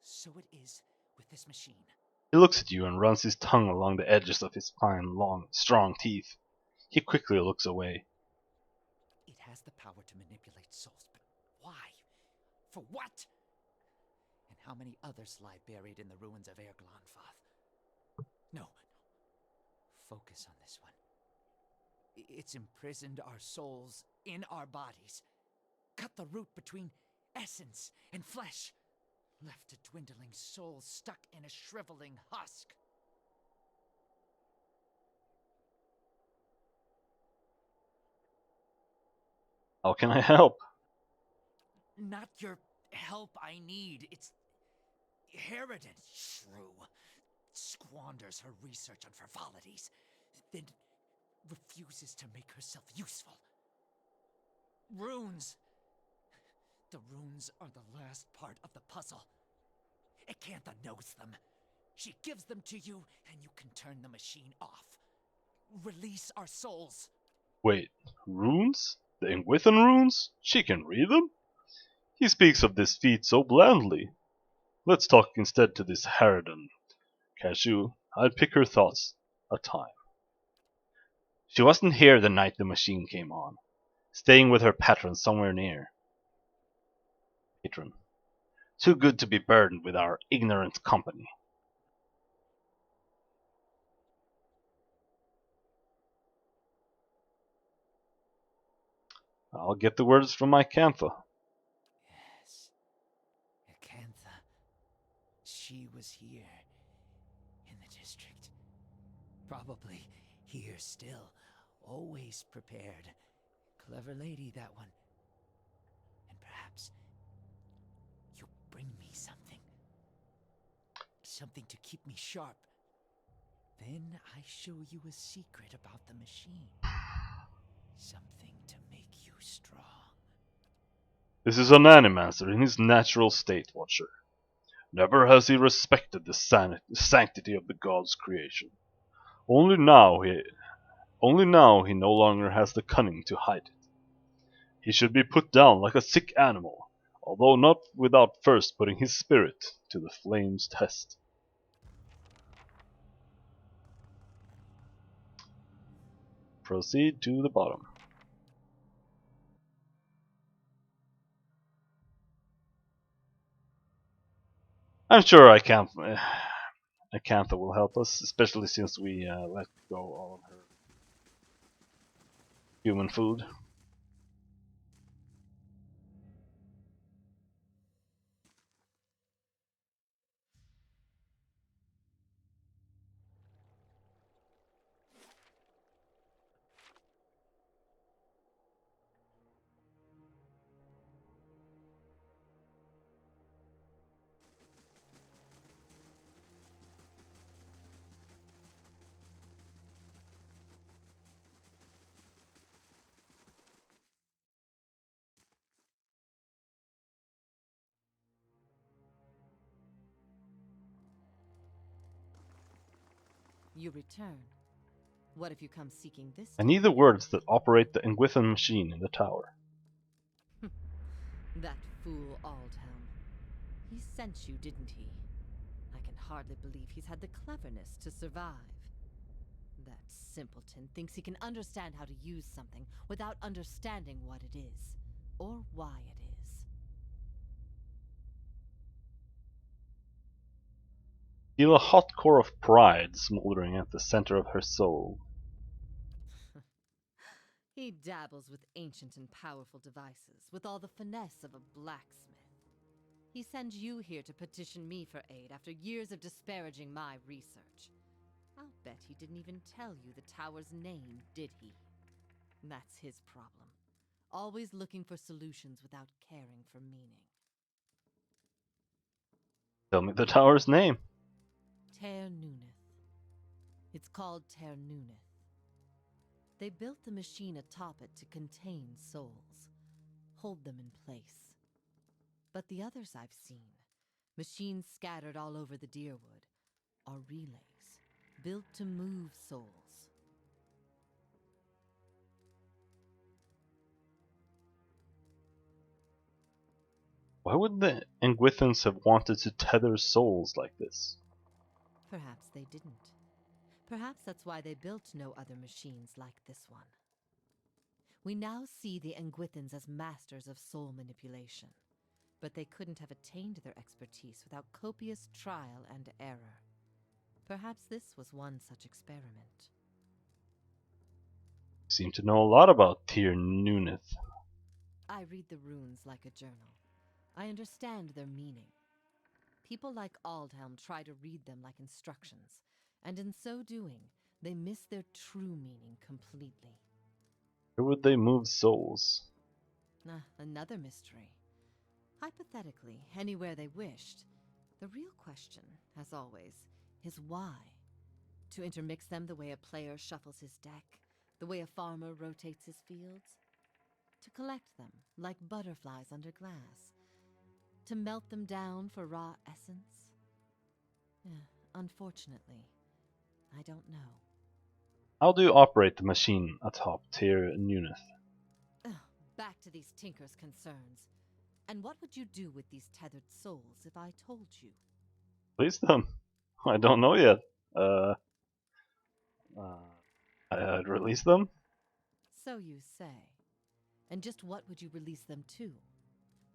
So it is with this machine. He looks at you and runs his tongue along the edges of his fine, long, strong teeth. He quickly looks away. It has the power to manipulate souls, but why? For what? And how many others lie buried in the ruins of Erglanfath? No. Focus on this one. It's imprisoned our souls in our bodies. Cut the root between essence and flesh. Left a dwindling soul stuck in a shriveling husk. How can I help? Not your help I need. It's Harridan, shrew. Squanders her research on frivolities, then refuses to make herself useful. Runes. The runes are the last part of the puzzle. Acantha knows them. She gives them to you, and you can turn the machine off. Release our souls. Wait, runes? The Ingwithan runes? She can read them? He speaks of this feat so blandly. Let's talk instead to this Harridan. Cashew, I'd pick her thoughts a time. She wasn't here the night the machine came on, staying with her patron somewhere near. Patron. Too good to be burdened with our ignorant company. I'll get the words from my Cantha. Yes. Acantha. She was here. In the district. Probably here still. Always prepared. Clever lady, that one. And perhaps you bring me something. Something to keep me sharp. Then I show you a secret about the machine. Something to make you strong. This is an Animaster in his natural state, Watcher. Never has he respected the sanctity of the god's creation. Only now he no longer has the cunning to hide it. He should be put down like a sick animal, although not without first putting his spirit to the flame's test. Proceed to the bottom. I'm sure I can't. Acantha will help us, especially since we let go all of her human food. You return. What if you come seeking this I time? need the words that operate the Engwithan machine in the tower. That fool Aldhelm. He sent you, didn't he? I can hardly believe he's had the cleverness to survive. That simpleton thinks he can understand how to use something without understanding what it is, or why it is. Feel a hot core of pride smoldering at the center of her soul. He dabbles with ancient and powerful devices, with all the finesse of a blacksmith. He sends you here to petition me for aid after years of disparaging my research. I'll bet he didn't even tell you the tower's name, did he? That's his problem. Always looking for solutions without caring for meaning. Tell me the tower's name. Ter Nuneth. It's called Ter Nuneth. They built the machine atop it to contain souls, hold them in place. But the others I've seen, machines scattered all over the Deerwood, are relays, built to move souls. Why would the Engwithans have wanted to tether souls like this? Perhaps they didn't. Perhaps that's why they built no other machines like this one. We now see the Engwithans as masters of soul manipulation, but they couldn't have attained their expertise without copious trial and error. Perhaps this was one such experiment. You seem to know a lot about Tyr Nuneth. I read the runes like a journal. I understand their meaning. People like Aldhelm try to read them like instructions, and in so doing, they miss their true meaning completely. Where would they move souls? Another mystery. Hypothetically, anywhere they wished. The real question, as always, is why? To intermix them the way a player shuffles his deck, the way a farmer rotates his fields? To collect them, like butterflies under glass? To melt them down for raw essence? Unfortunately, I don't know. How do you operate the machine atop Tyr Nuneth? Back to these tinkers' concerns. And what would you do with these tethered souls if I told you? Release them. I don't know yet. I'd release them? So you say. And just what would you release them to?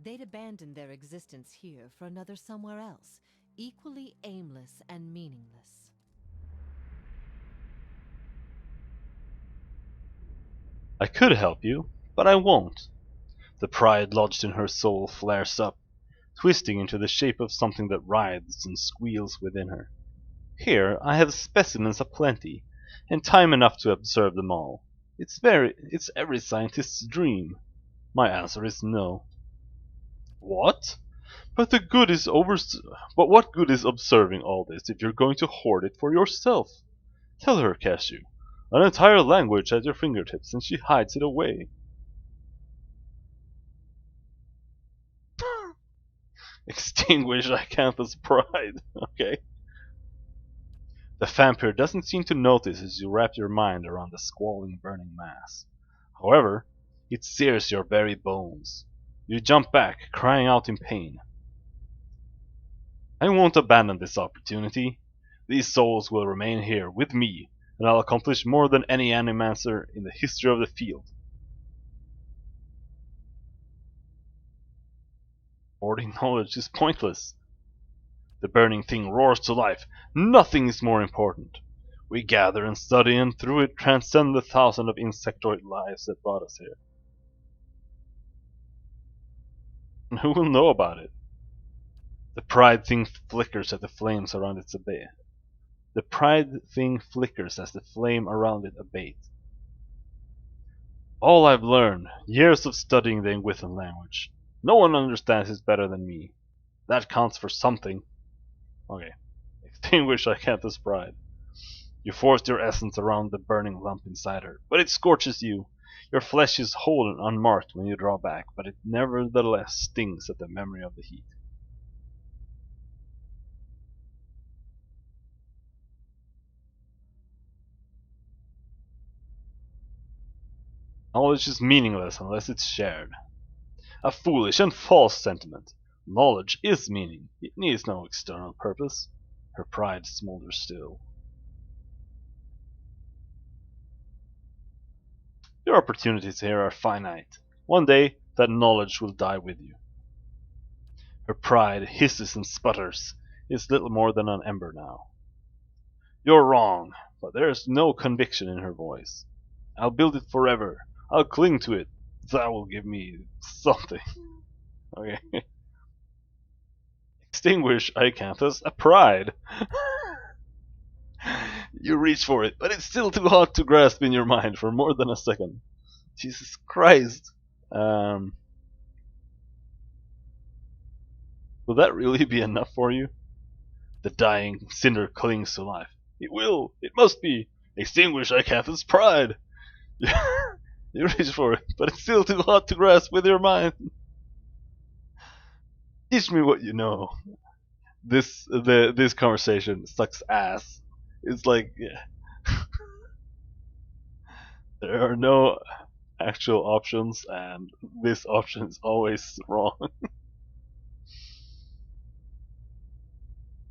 They'd abandon their existence here for another somewhere else, equally aimless and meaningless. I could help you, but I won't. The pride lodged in her soul flares up, twisting into the shape of something that writhes and squeals within her. Here I have specimens aplenty, and time enough to observe them all. It's every scientist's dream. My answer is no. What? But what good is observing all this if you're going to hoard it for yourself? Tell her, Cashew. An entire language at your fingertips, and she hides it away. Extinguish Acantha's pride. Okay. The vampire doesn't seem to notice as you wrap your mind around the squalling, burning mass. However, it sears your very bones. You jump back, crying out in pain. I won't abandon this opportunity. These souls will remain here with me, and I'll accomplish more than any animancer in the history of the field. Hoarding knowledge is pointless. The burning thing roars to life. Nothing is more important. We gather and study and through it transcend the thousand of insectoid lives that brought us here. And who will know about it? The pride thing flickers at the flames around its abate. The pride thing flickers as the flame around it abates. All I've learned, years of studying the Ingwithan language. No one understands it better than me. That counts for something. Okay. Extinguish Icantha's pride. You forced your essence around the burning lump inside her, but it scorches you. Your flesh is whole and unmarked when you draw back, but it nevertheless stings at the memory of the heat. Knowledge is meaningless unless it's shared. A foolish and false sentiment. Knowledge is meaning. It needs no external purpose. Her pride smolders still. Your opportunities here are finite. One day, that knowledge will die with you. Her pride hisses and sputters. It's little more than an ember now. You're wrong, but there's no conviction in her voice. I'll build it forever. I'll cling to it. That will give me something. Okay. Extinguish Icantha's pride. You reach for it, but it's still too hot to grasp in your mind for more than a second. Jesus Christ. Will that really be enough for you? The dying cinder clings to life. It will. It must be. Extinguish Icantha's pride. You reach for it, but it's still too hot to grasp with your mind. Teach me what you know. This conversation sucks ass. It's like there are no actual options, and this option is always wrong.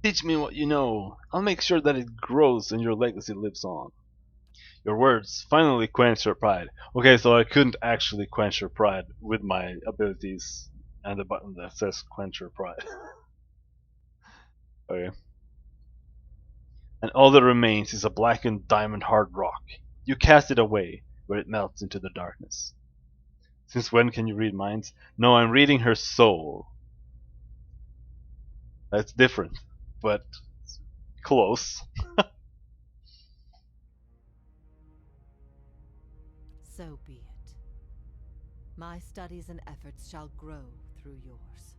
Teach me what you know. I'll make sure that it grows and your legacy lives on. Your words finally quench your pride. Okay, so I couldn't actually quench your pride with my abilities and the button that says quench your pride. Okay. And all that remains is a blackened diamond hard rock. You cast it away, where it melts into the darkness. Since when can you read minds? No, I'm reading her soul. That's different, but close. So be it. My studies and efforts shall grow through yours.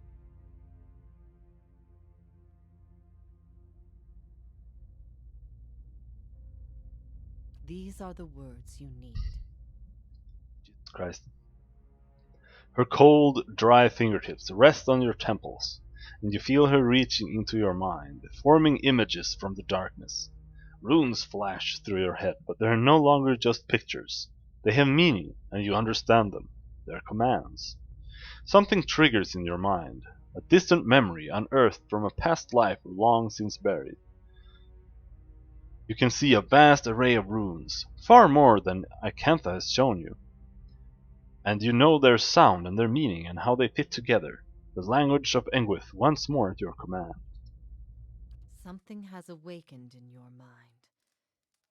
These are the words you need. Jesus Christ. Her cold, dry fingertips rest on your temples, and you feel her reaching into your mind, forming images from the darkness. Runes flash through your head, but they are no longer just pictures. They have meaning, and you understand them. They are commands. Something triggers in your mind, a distant memory unearthed from a past life long since buried. You can see a vast array of runes, far more than Icantha has shown you. And you know their sound and their meaning and how they fit together. The language of Engwith once more at your command. Something has awakened in your mind.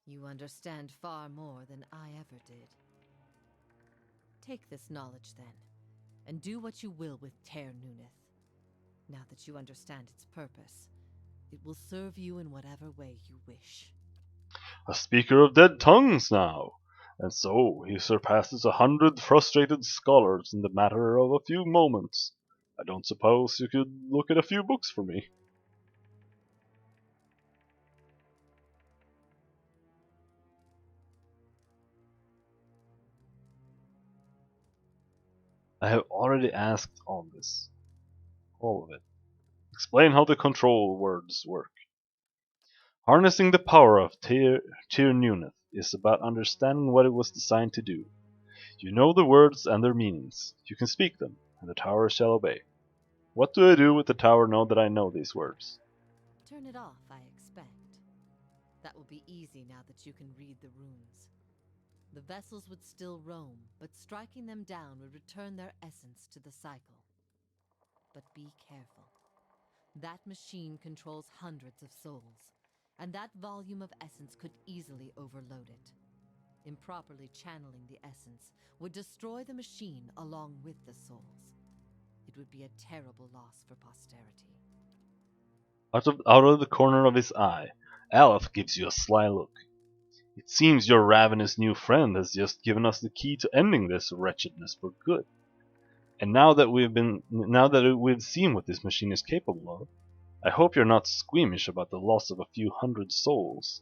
You understand far more than I ever did. Take this knowledge, then, and do what you will with Ter Nuneth. Now that you understand its purpose, it will serve you in whatever way you wish. A speaker of dead tongues now, and so he surpasses 100 frustrated scholars in the matter of a few moments. I don't suppose you could look at a few books for me. I have already asked all this. All of it. Explain how the control words work. Harnessing the power of Tyr Nuneth is about understanding what it was designed to do. You know the words and their meanings. You can speak them, and the tower shall obey. What do I do with the tower now that I know these words? Turn it off, I expect. That will be easy now that you can read the runes. The vessels would still roam, but striking them down would return their essence to the cycle. But be careful. That machine controls hundreds of souls, and that volume of essence could easily overload it. Improperly channeling the essence would destroy the machine along with the souls. It would be a terrible loss for posterity. Out of the corner of his eye, Aleph gives you a sly look. It seems your ravenous new friend has just given us the key to ending this wretchedness for good. And now that we've seen what this machine is capable of, I hope you're not squeamish about the loss of a few hundred souls.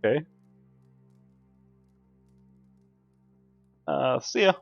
Okay. See ya.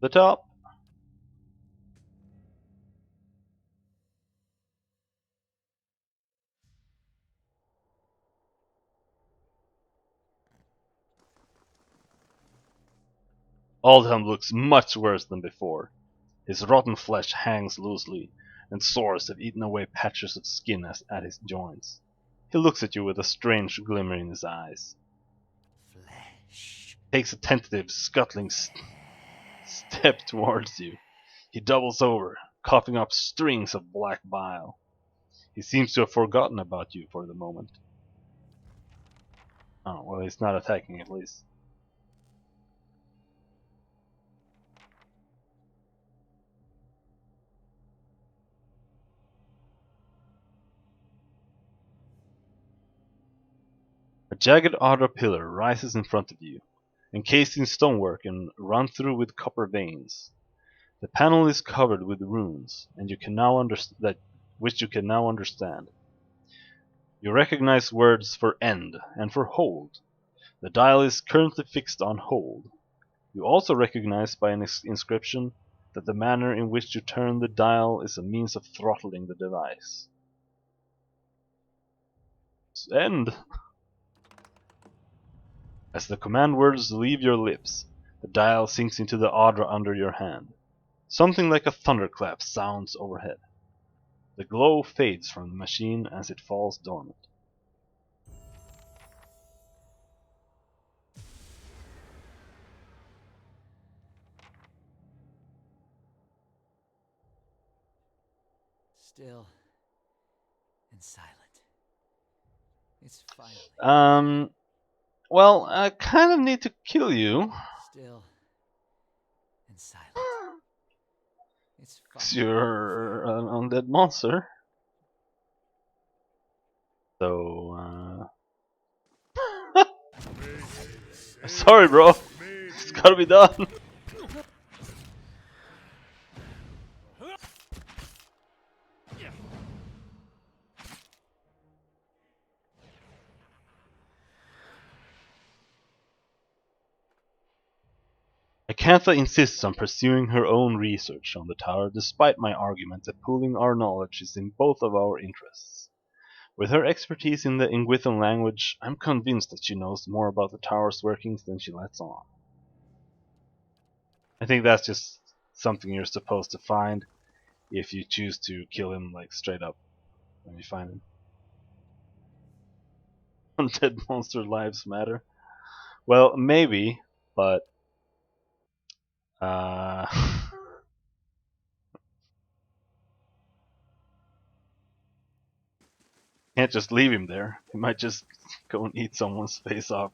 The top. Oldham looks much worse than before. His rotten flesh hangs loosely, and sores have eaten away patches of skin at his joints. He looks at you with a strange glimmer in his eyes. Flesh. Takes a tentative, scuttling step towards you. He doubles over, coughing up strings of black bile. He seems to have forgotten about you for the moment. Oh, well, he's not attacking at least. A jagged outer pillar rises in front of you, encased in stonework and run through with copper veins. The panel is covered with runes, and which you can now understand. You recognize words for end and for hold. The dial is currently fixed on hold. You also recognize by an inscription that the manner in which you turn the dial is a means of throttling the device. End! As the command words leave your lips, the dial sinks into the Adra under your hand. Something like a thunderclap sounds overhead. The glow fades from the machine as it falls dormant. Still and silent. It's finally Well, I kind of need to kill you. still and silent. It's 'Cause finally you're an undead monster. So, sorry, bro. It's gotta be done. Acantha insists on pursuing her own research on the tower despite my argument that pooling our knowledge is in both of our interests. With her expertise in the Ingwithan language, I'm convinced that she knows more about the tower's workings than she lets on. I think that's just something you're supposed to find if you choose to kill him like straight up when you find him. Undead monster lives matter. Well, maybe, but uh can't just leave him there. He might just go and eat someone's face off.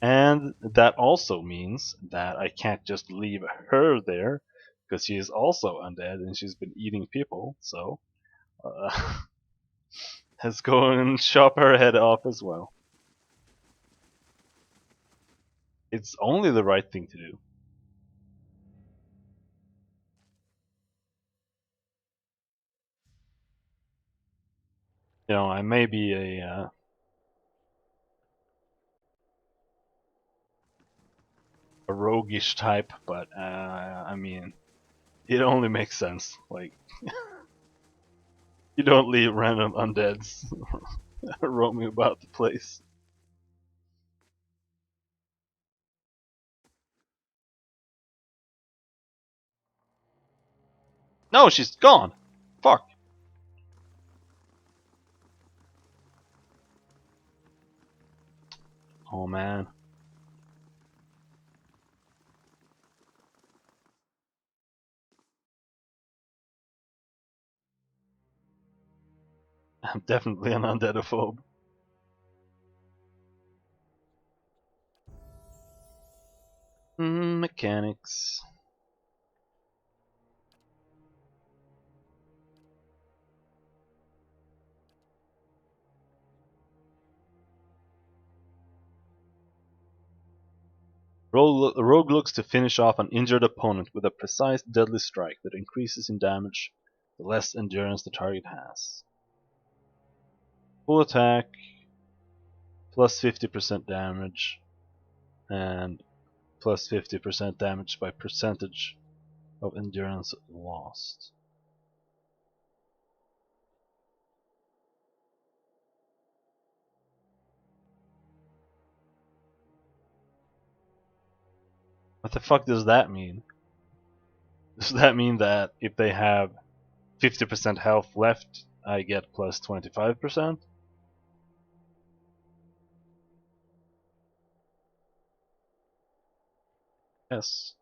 And that also means that I can't just leave her there because she is also undead and she's been eating people. So let's go and chop her head off as well. It's only the right thing to do. You know, I may be a roguish type, but I mean, it only makes sense. Like, you don't leave random undeads roaming about the place. No, she's gone. Fuck. Oh man. I'm definitely an undeadophobe. Mechanics. Rogue looks to finish off an injured opponent with a precise deadly strike that increases in damage the less endurance the target has. Full attack, plus 50% damage, and plus 50% damage by percentage of endurance lost. What the fuck does that mean? Does that mean that if they have 50% health left, I get plus 25%? Yes.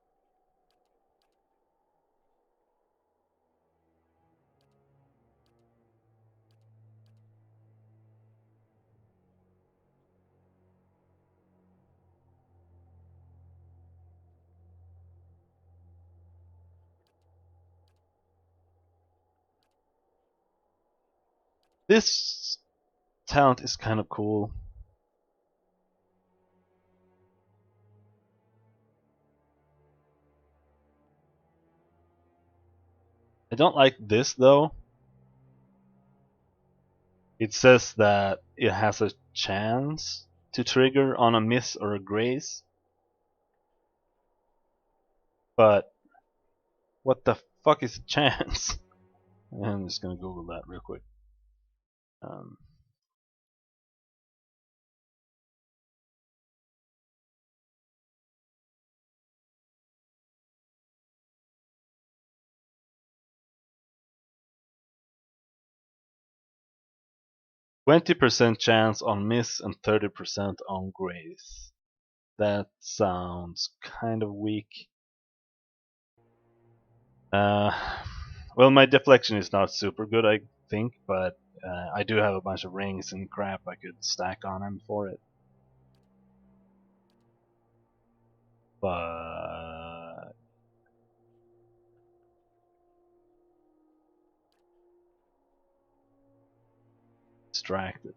This talent is kind of cool. I don't like this though. It says that it has a chance to trigger on a miss or a grace. But what the fuck is a chance? I'm just gonna Google that real quick. 20% chance on miss and 30% on grace. That sounds kind of weak. Well, my deflection is not super good, I think, but I do have a bunch of rings and crap I could stack on him for it. But distracted.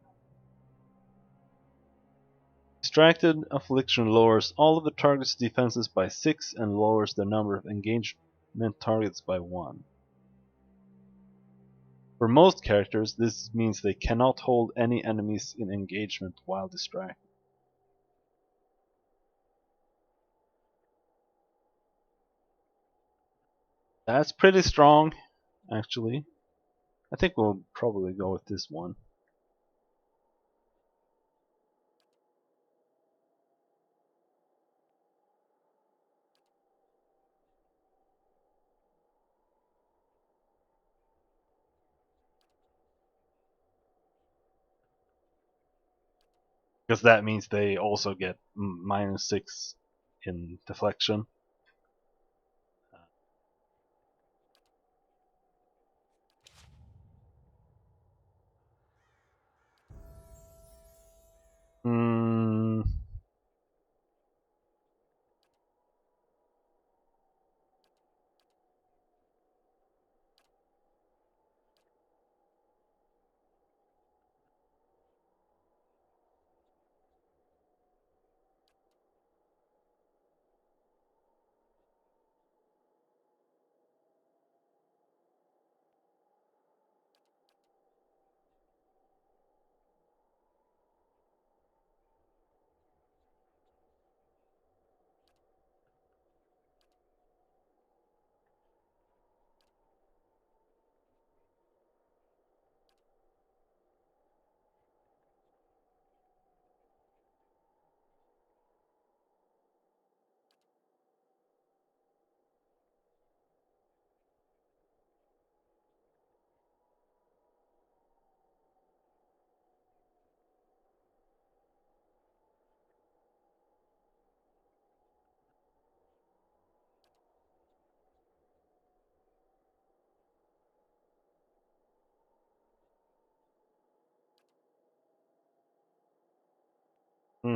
Distracted affliction lowers all of the target's defenses by 6 and lowers the number of engagement targets by 1. For most characters, this means they cannot hold any enemies in engagement while distracted. That's pretty strong, actually. I think we'll probably go with this one. Because that means they also get -6 in deflection. Hmm. Hmm.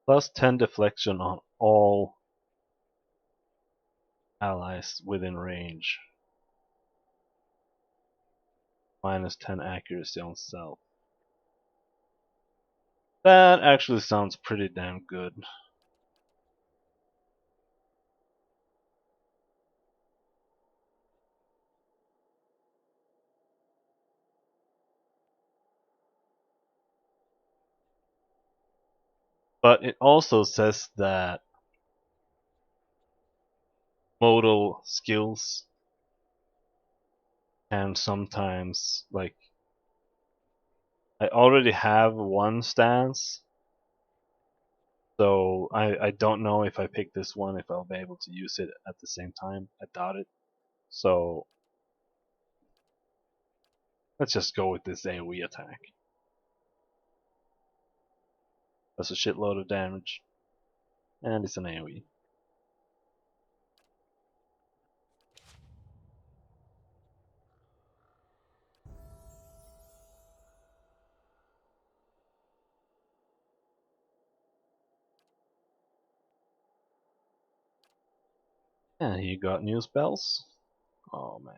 Plus 10 deflection on all allies within range. Minus 10 accuracy on self. That actually sounds pretty damn good. But it also says that modal skills can sometimes, like, I already have one stance, so I don't know if I pick this one if I'll be able to use it at the same time. I doubt it. So let's just go with this AoE attack. That's a shitload of damage, and it's an AoE. And he got new spells. Oh man.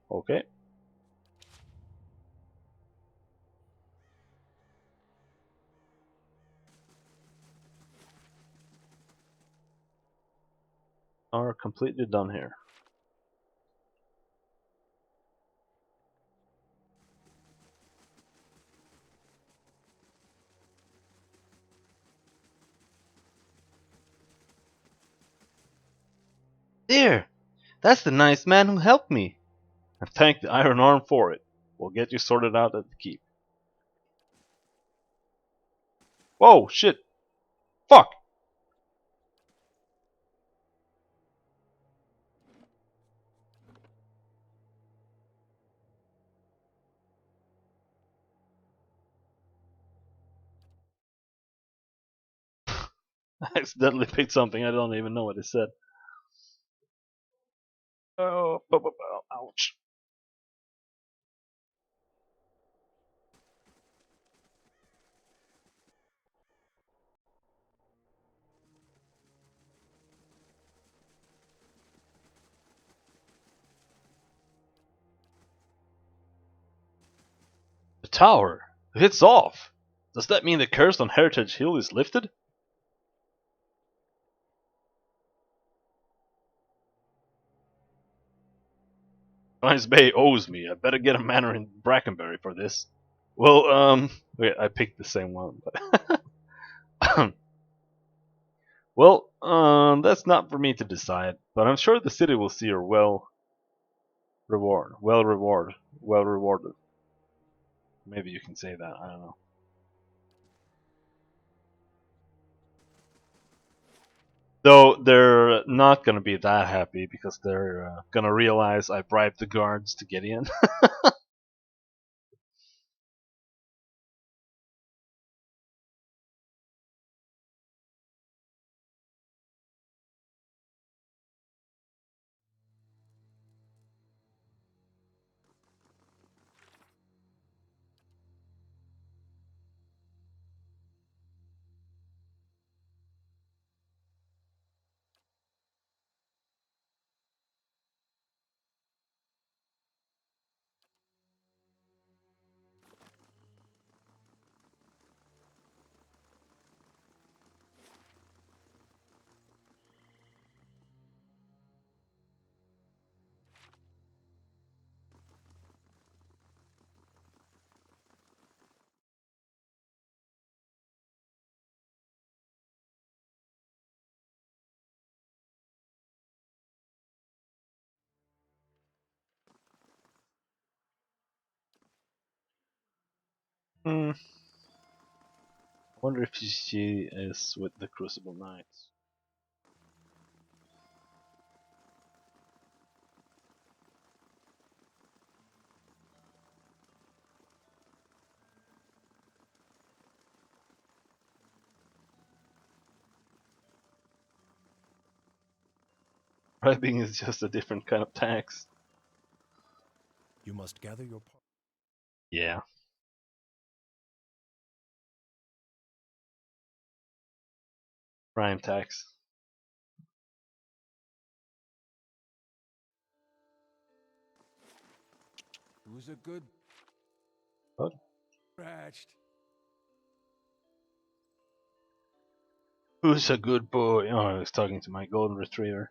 Okay. Are completely done here. There! That's the nice man who helped me! And thank the Iron Arm for it. We'll get you sorted out at the keep. Whoa, shit! Fuck! I accidentally picked something, I don't even know what it said. Oh, ouch. The tower! It's off! Does that mean the curse on Heritage Hill is lifted? Giants Bay owes me. I better get a manor in Brackenbury for this. Well, wait, I picked the same one. But well, that's not for me to decide. But I'm sure the city will see her well rewarded. Maybe you can say that. I don't know. Though they're not gonna be that happy because they're gonna realize I bribed the guards to get in. Hmm. I wonder if she is with the Crucible Knights. Bribing is just a different kind of tax. You must gather your part. Yeah. Prime tax. Who's a good What? scratched? Who's a good boy? Oh, I was talking to my golden retriever.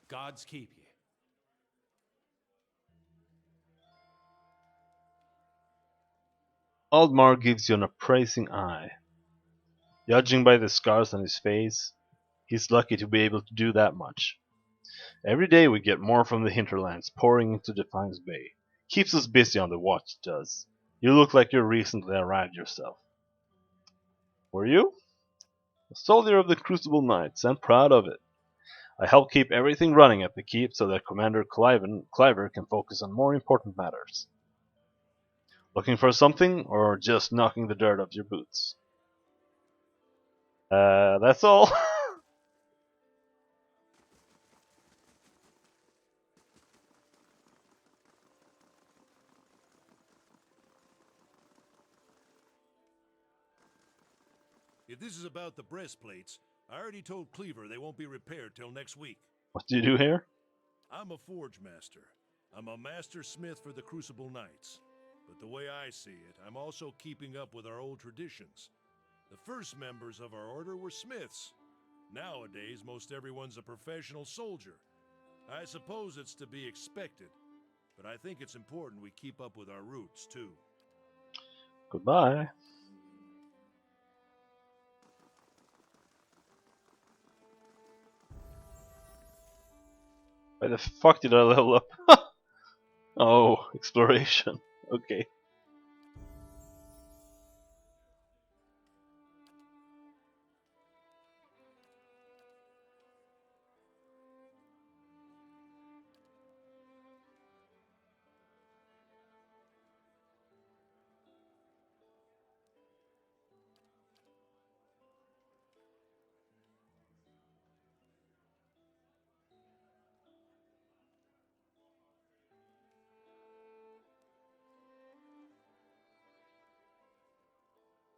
Gods keep you. Aldmar gives you an appraising eye. Judging by the scars on his face, he's lucky to be able to do that much. Every day we get more from the hinterlands pouring into Defiance Bay. Keeps us busy on the watch, does. You look like you recently arrived yourself. Were you? A soldier of the Crucible Knights, and proud of it. I help keep everything running at the keep so that Commander Cliver can focus on more important matters. Looking for something, or just knocking the dirt off your boots? That's all. If this is about the breastplates, I already told Cleaver they won't be repaired till next week. What do you do here? I'm a forge master. I'm a master smith for the Crucible Knights. But the way I see it, I'm also keeping up with our old traditions. The first members of our order were smiths. Nowadays, most everyone's a professional soldier. I suppose it's to be expected, but I think it's important we keep up with our roots, too. Goodbye. Why the fuck did I level up? Oh, exploration. Okay.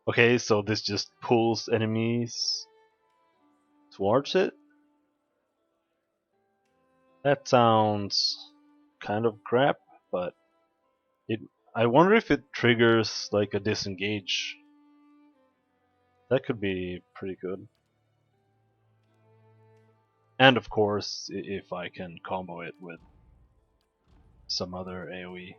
Okay, so this just pulls enemies towards it? That sounds kind of crap, but it. I wonder if it triggers like a disengage. That could be pretty good. And of course, if I can combo it with some other AoE.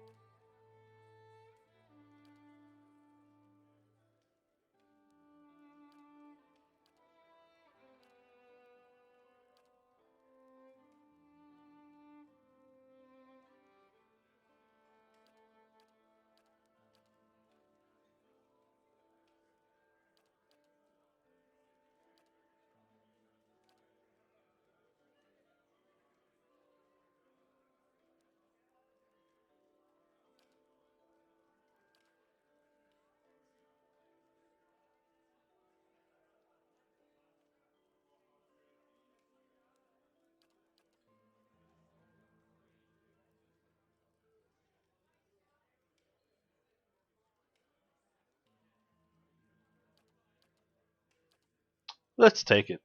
Let's take it.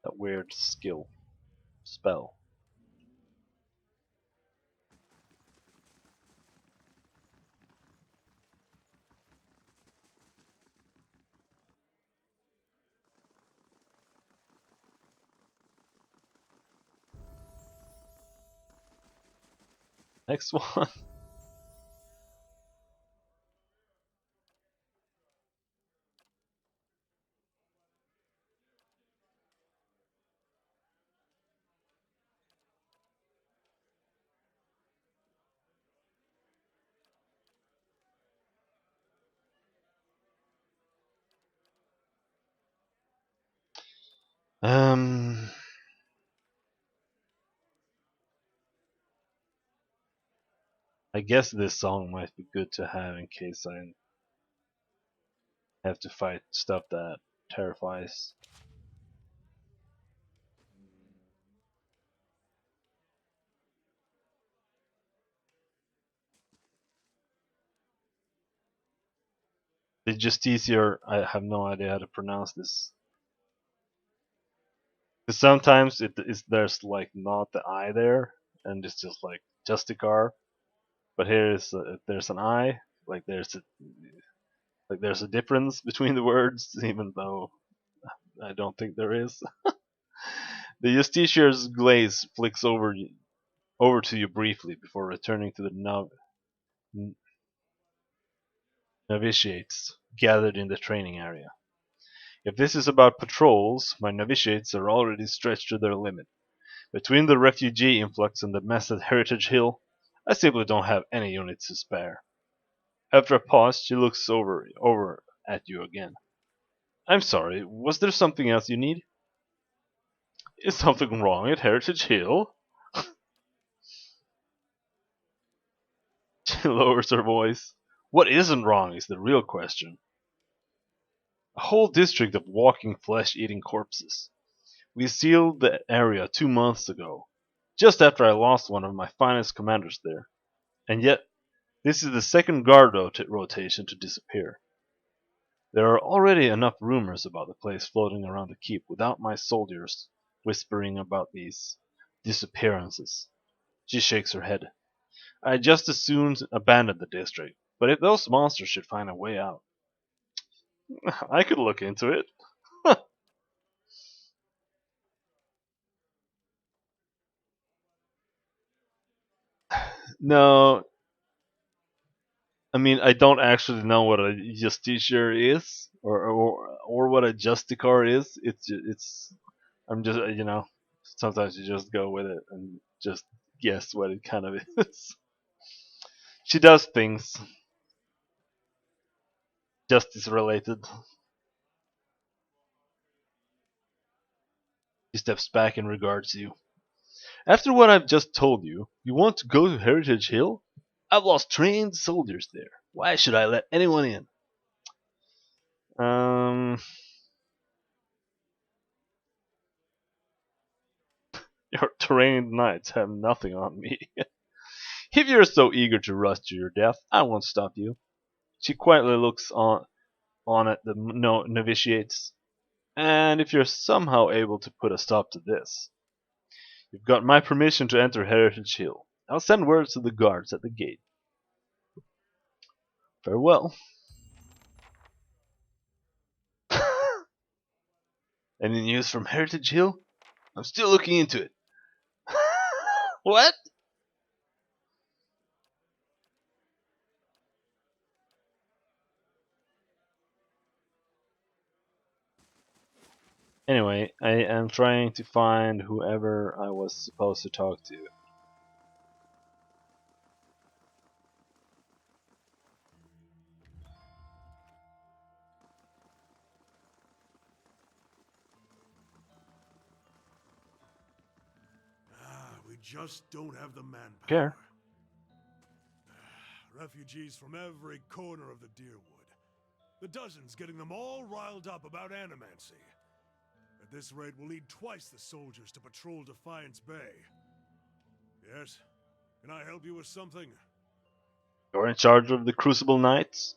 That weird skill. Spell. Next one. Um, I guess this song might be good to have in case I have to fight stuff that terrifies. The Justiciar, I have no idea how to pronounce this. Because sometimes it is there's like not the I there, and it's just like Justicar. But here is there's an I, like there's a difference between the words, even though I don't think there is. The Justiciar's glaze flicks over to you briefly before returning to the novitiates gathered in the training area. If this is about patrols, my novitiates are already stretched to their limit. Between the refugee influx and the mess at Heritage Hill, I simply don't have any units to spare. After a pause, she looks over at you again. I'm sorry, was there something else you need? Is something wrong at Heritage Hill? She lowers her voice. What isn't wrong is the real question. A whole district of walking flesh-eating corpses. We sealed the area 2 months ago, just after I lost one of my finest commanders there. And yet, this is the second guard rotation to disappear. There are already enough rumors about the place floating around the keep without my soldiers whispering about these disappearances. She shakes her head. I just as soon abandon the district, but if those monsters should find a way out, I could look into it. No, I mean I don't actually know what a justiciar is, or what a justicar is. It's I'm just sometimes you just go with it and just guess what it kind of is. She does things justice related. He steps back and regards you. After what I've just told you, you want to go to Heritage Hill? I've lost trained soldiers there. Why should I let anyone in? Um, your trained knights have nothing on me. If you're so eager to rush to your death, I won't stop you. She quietly looks on at the novitiates. And if you're somehow able to put a stop to this, you've got my permission to enter Heritage Hill. I'll send word to the guards at the gate. Farewell. Any news from Heritage Hill? I'm still looking into it. What? Anyway, I am trying to find whoever I was supposed to talk to. We just don't have the manpower. Care. Refugees from every corner of the Deerwood. The dozens getting them all riled up about animancy. At this rate, we'll need twice the soldiers to patrol Defiance Bay. Yes? Can I help you with something? You're in charge of the Crucible Knights?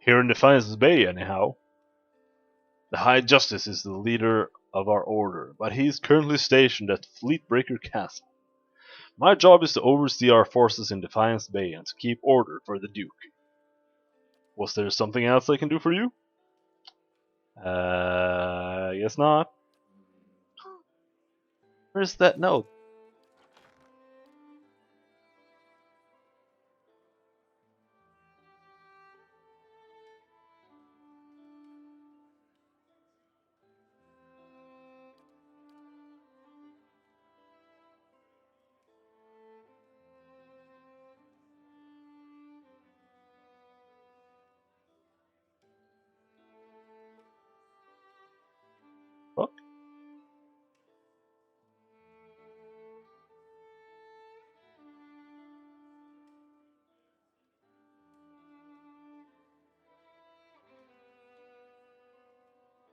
Here in Defiance Bay, anyhow. The High Justice is the leader of our order, but he is currently stationed at Fleetbreaker Castle. My job is to oversee our forces in Defiance Bay and to keep order for the Duke. Was there something else I can do for you? I guess not. Where's that note?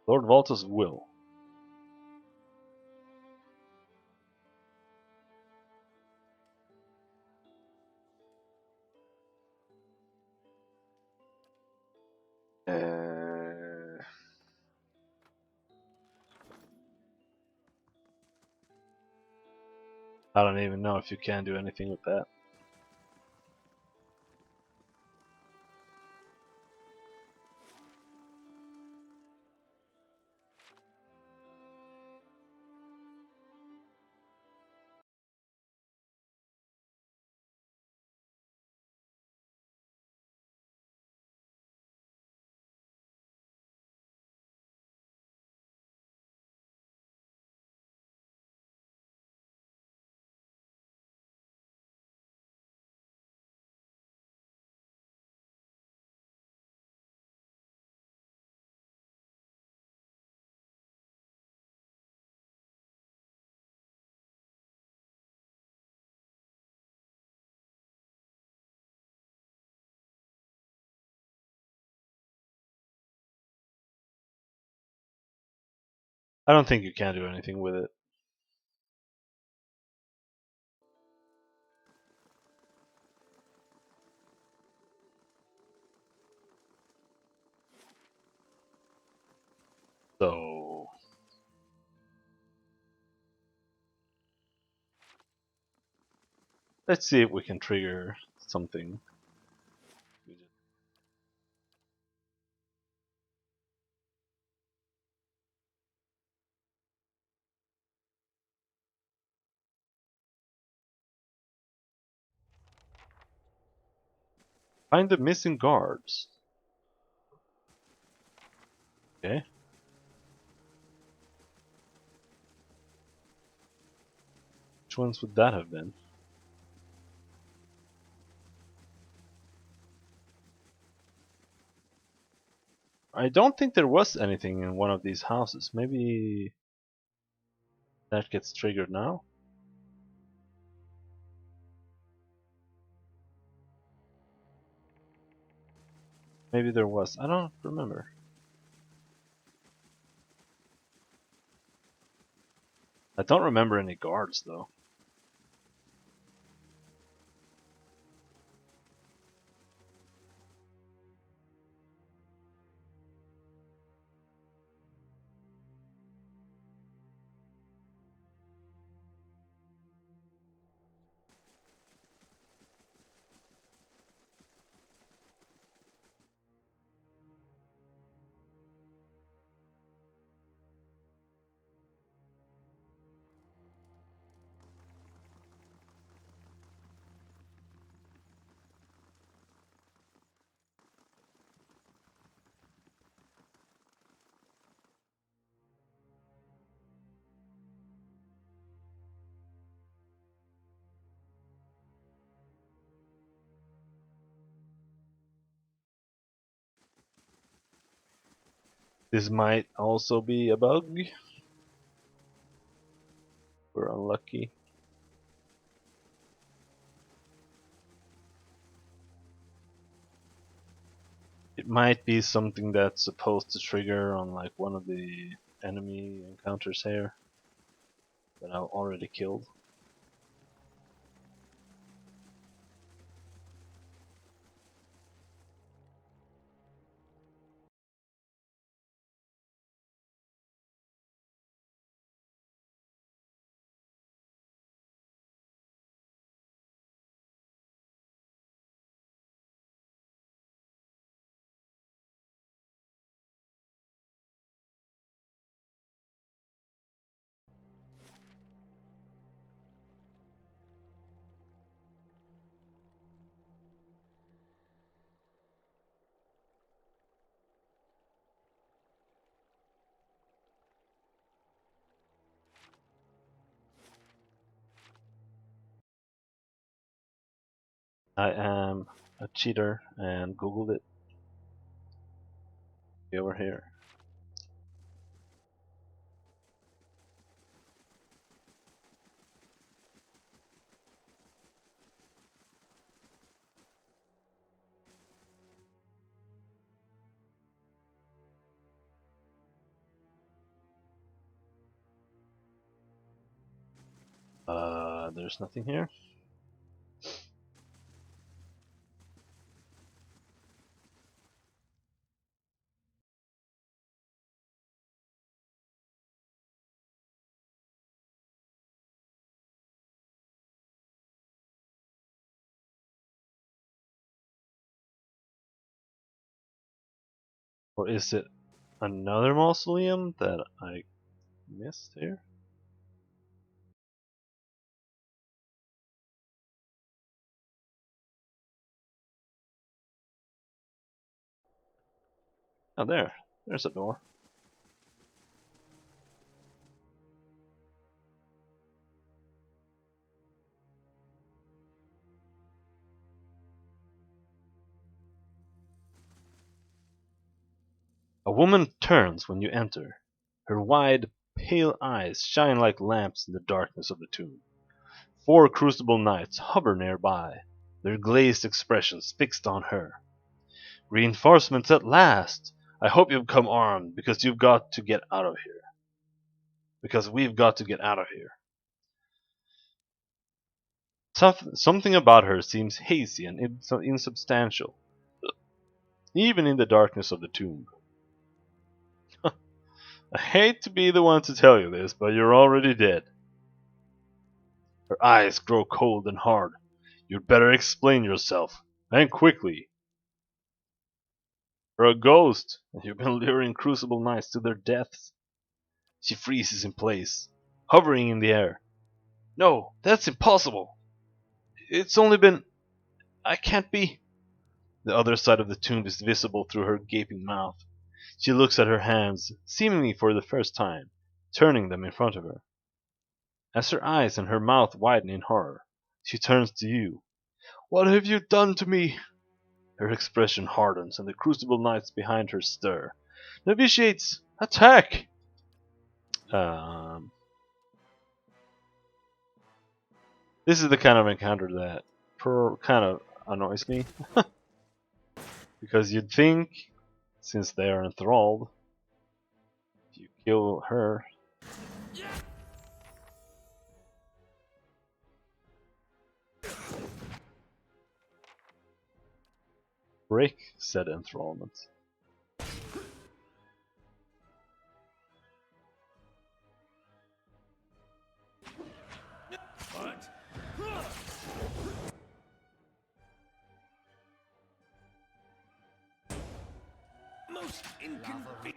Lord Volta's will. I don't even know if you can do anything with that. I don't think you can do anything with it. So let's see if we can trigger something. Find the missing guards. Okay. Which ones would that have been? I don't think there was anything in one of these houses. Maybe that gets triggered now? Maybe there was. I don't remember. I don't remember any guards though. This might also be a bug. We're unlucky. It might be something that's supposed to trigger on like one of the enemy encounters here that I've already killed. I am a cheater and googled it. Be over here. There's nothing here. Or is it another mausoleum that I missed here? Oh, there. There's a door. A woman turns when you enter. Her wide, pale eyes shine like lamps in the darkness of the tomb. 4 crucible knights hover nearby, their glazed expressions fixed on her. Reinforcements at last! I hope you've come armed because you've got to get out of here. Because we've got to get out of here. Something about her seems hazy and insubstantial, even in the darkness of the tomb. I hate to be the one to tell you this, but you're already dead. Her eyes grow cold and hard. You'd better explain yourself, and quickly. You're a ghost, and you've been luring Crucible Knights to their deaths. She freezes in place, hovering in the air. No, that's impossible. It's only been... I can't be... The other side of the tomb is visible through her gaping mouth. She looks at her hands, seemingly for the first time, turning them in front of her. As her eyes and her mouth widen in horror, she turns to you. What have you done to me? Her expression hardens, and the Crucible Knights behind her stir. Novitiates, attack! This is the kind of encounter that kind of annoys me. Because you'd think, since they are enthralled, if you kill her... Break said enthrallment. Most inconvenient.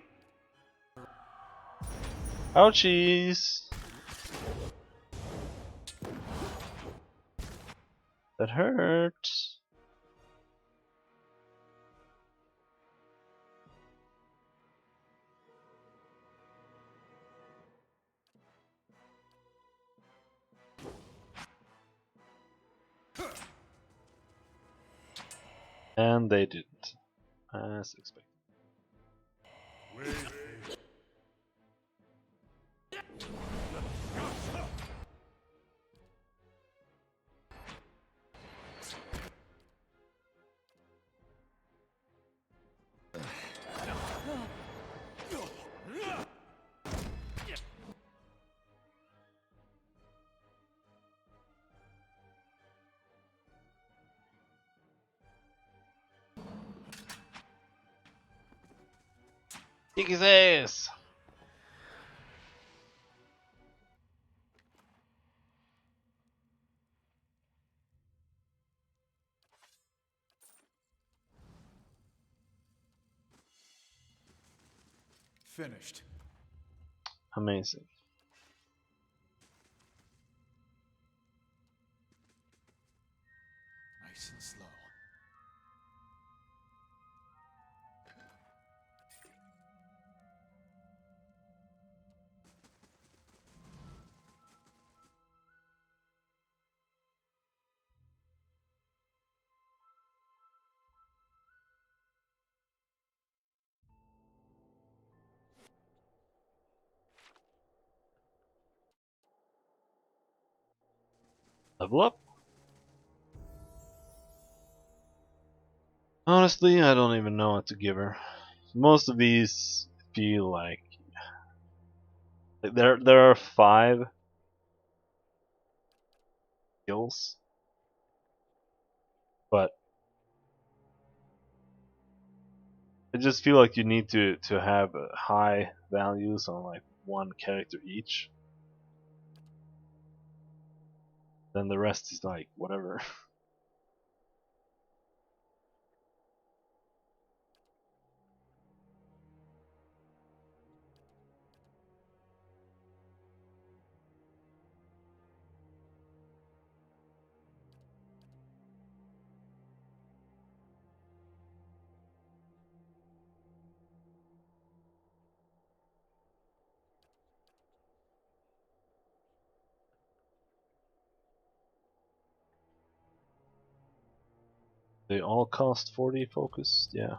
Ouchies! That hurts. And they didn't, as expected. Wait. Kick his ass! Finished. Amazing. Nice and slow. Level up? Honestly, I don't even know what to give her. Most of these feel like there are 5 skills. But I just feel like you need to have high values on like one character each. Then the rest is like whatever. They all cost 40 focus, yeah.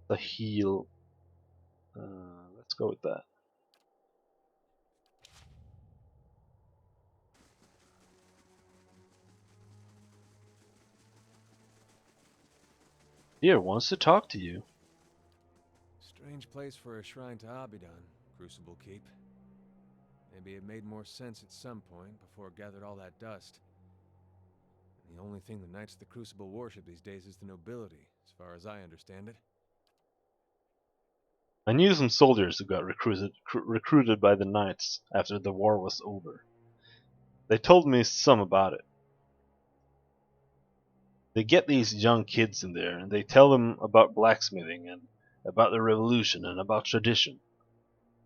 The heal. Let's go with that. Here wants to talk to you. Strange place for a shrine to Abidan, Crucible Keep. Maybe it made more sense at some point before it gathered all that dust. And the only thing the Knights of the Crucible worship these days is the nobility, as far as I understand it. I knew some soldiers who got recruited by the knights after the war was over. They told me some about it. They get these young kids in there and they tell them about blacksmithing and about the revolution and about tradition.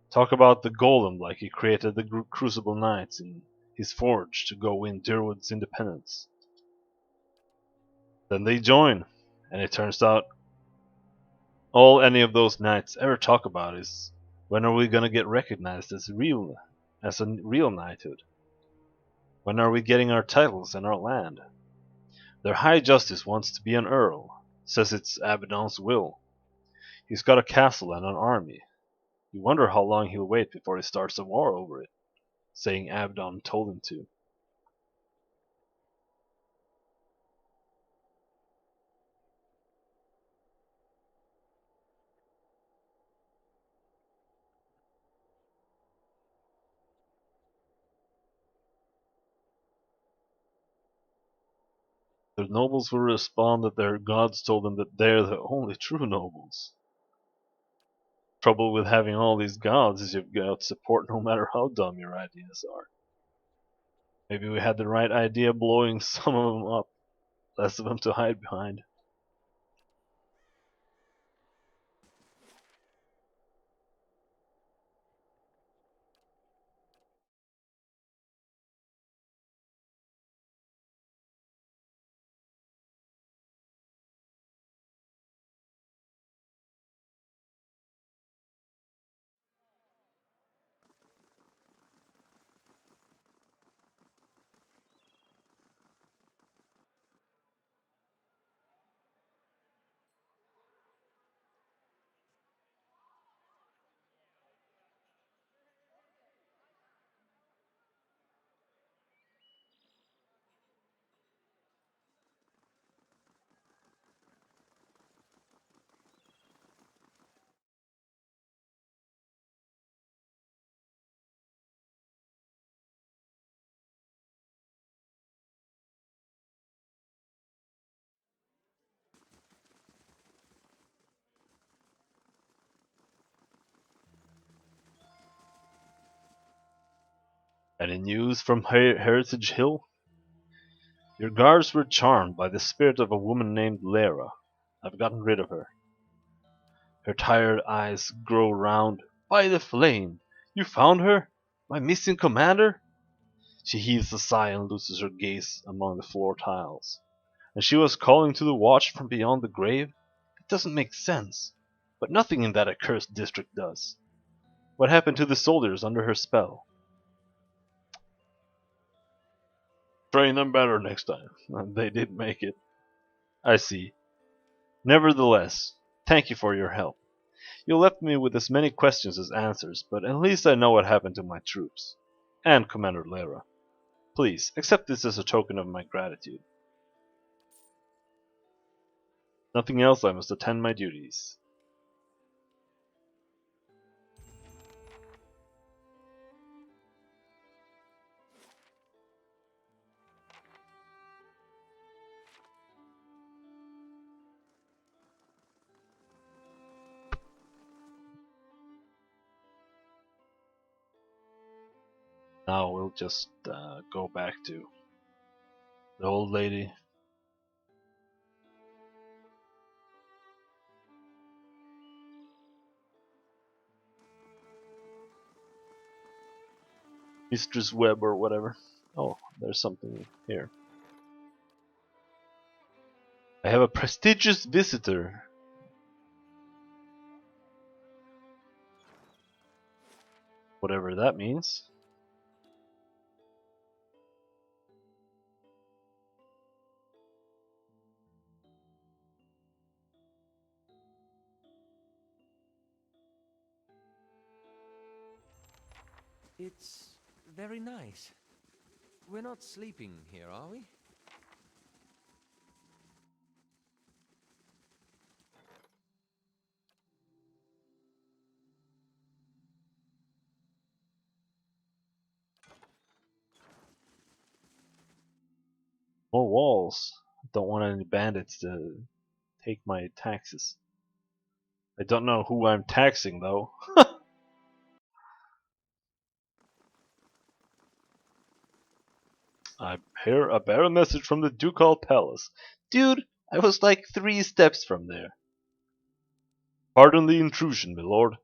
Talk about the golem like he created the Crucible Knights in his forge to go win Durwood's independence. Then they join, and it turns out all any of those knights ever talk about is when are we gonna get recognized as a real knighthood? When are we getting our titles and our land? Their High Justice wants to be an earl, says it's Abaddon's will. He's got a castle and an army. You wonder how long he'll wait before he starts a war over it, saying Abaddon told him to. The nobles will respond that their gods told them that they're the only true nobles. Trouble with having all these gods is you've got support no matter how dumb your ideas are. Maybe we had the right idea blowing some of them up, less of them to hide behind. Any news from Heritage Hill? Your guards were charmed by the spirit of a woman named Lara. I've gotten rid of her. Her tired eyes grow round. By the flame! You found her? My missing commander? She heaves a sigh and loses her gaze among the floor tiles. And she was calling to the watch from beyond the grave? It doesn't make sense. But nothing in that accursed district does. What happened to the soldiers under her spell? Train them better next time. They did make it. I see. Nevertheless, thank you for your help. You left me with as many questions as answers, but at least I know what happened to my troops. And Commander Lera. Please, accept this as a token of my gratitude. Nothing else, I must attend my duties. Now we'll just go back to the old lady. Mistress Webb or whatever. Oh, there's something here. I have a prestigious visitor. Whatever that means. It's very nice. We're not sleeping here, are we? More walls. Don't want any bandits to take my taxes. I don't know who I'm taxing though. I bear a message from the Ducal Palace. Dude, I was like 3 steps from there. Pardon the intrusion, my lord.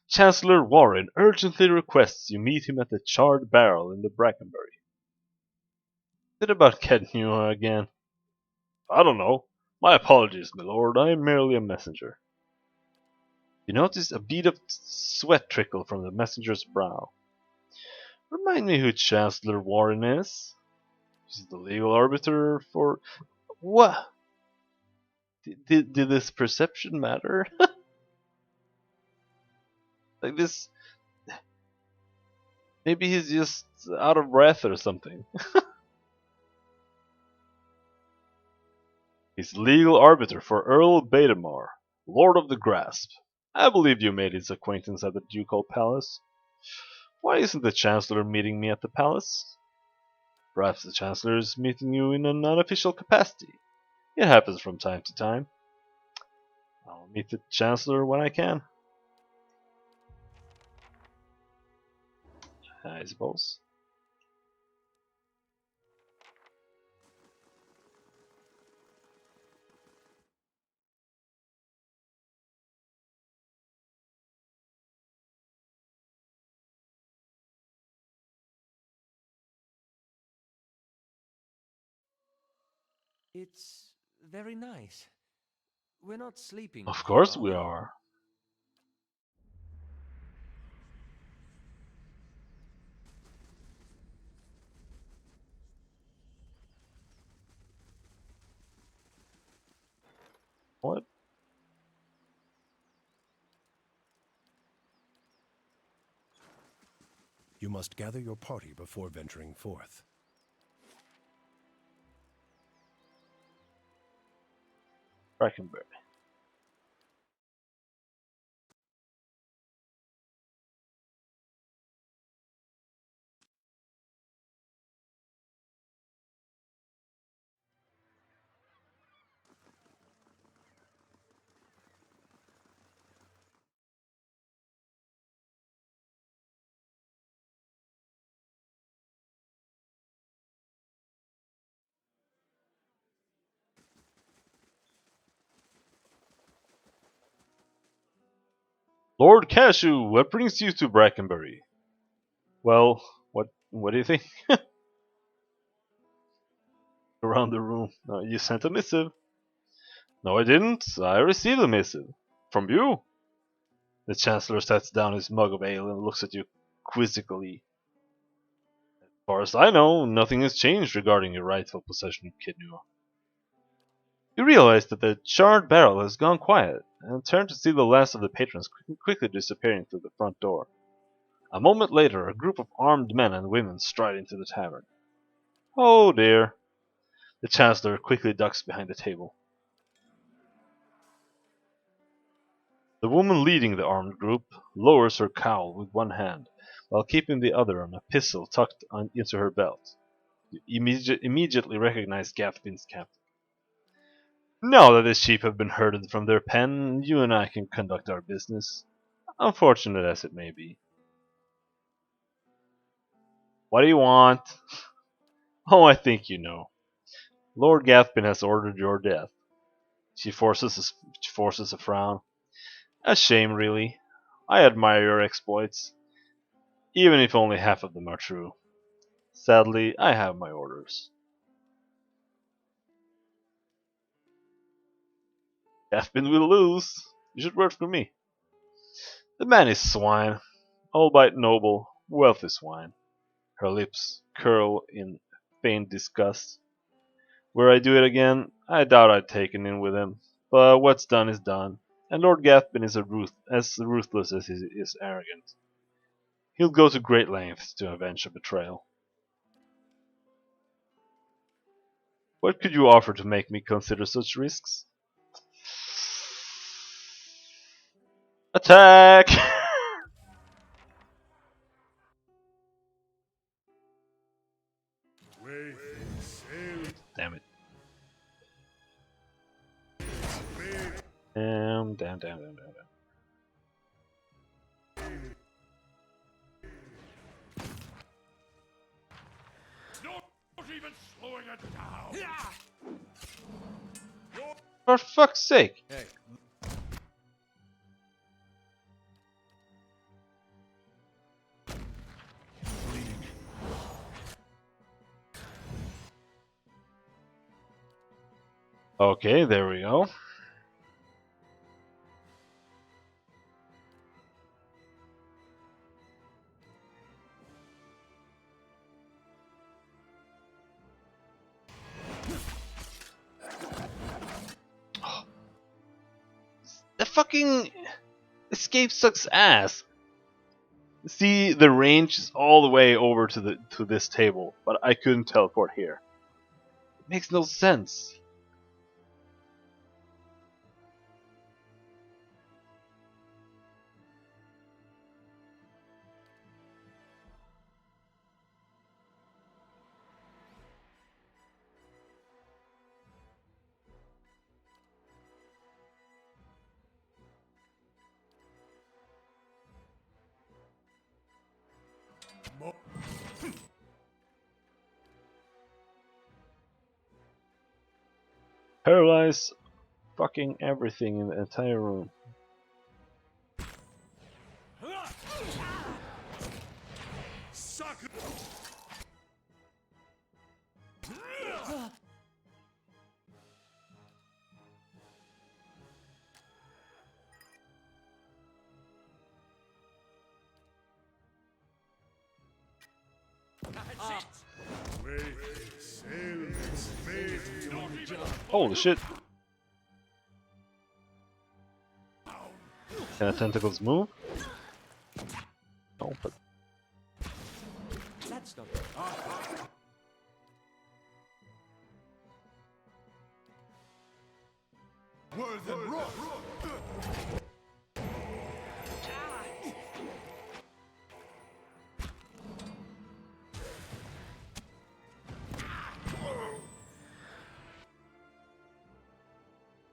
Chancellor Warren urgently requests you meet him at the Charred Barrel in the Brackenbury. Is it about Kednua again? I don't know. My apologies, my lord. I am merely a messenger. You notice a bead of sweat trickle from the messenger's brow. Remind me who Chancellor Warren is? He's the legal arbiter for... What? Did this perception matter? Like this... Maybe he's just out of breath or something. He's legal arbiter for Earl Batamar, Lord of the Grasp. I believe you made his acquaintance at the Ducal Palace. Why isn't the Chancellor meeting me at the palace? Perhaps the Chancellor is meeting you in an unofficial capacity. It happens from time to time. I'll meet the Chancellor when I can. I suppose. It's very nice. We're not sleeping Of here, course are we we? are. What? You must gather your party before venturing forth. Brackenbury. Lord Cashew, what brings you to Brackenbury? Well, what do you think? Around the room. You sent a missive. No, I didn't. I received a missive. From you. The Chancellor sets down his mug of ale and looks at you quizzically. far as I know, nothing has changed regarding your rightful possession of Kidnua. You realize that the charred barrel has gone quiet, and turn to see the last of the patrons quickly disappearing through the front door. A moment later, a group of armed men and women stride into the tavern. Oh dear. The Chancellor quickly ducks behind the table. The woman leading the armed group lowers her cowl with one hand, while keeping the other on a pistol tucked into her belt. You immediately recognize Gathbin's captain. Now that his sheep have been herded from their pen, you and I can conduct our business, unfortunate as it may be. What do you want? Oh, I think you know. Lord Gathbin has ordered your death. She forces a frown. A shame, really. I admire your exploits, even if only half of them are true. Sadly, I have my orders. Gathbin will lose. You should work for me. The man is swine, albeit noble, wealthy swine. Her lips curl in faint disgust. Were I do it again, I doubt I'd taken in with him. But what's done is done, and Lord Gathbin is as ruthless as he is arrogant. He'll go to great lengths to avenge a betrayal. What could you offer to make me consider such risks? Attack! Way sail. Damn it. Way. Damn. Not even slowing it down. For fuck's sake! Hey, Okay, there we go. The fucking escape sucks ass. See, the range is all the way over to this table, but I couldn't teleport here. It makes no sense. Paralyze fucking everything in the entire room. Suck it. Way sail. Made to jump. Holy shit. Can the tentacles move? No, but That's not. Where than rock.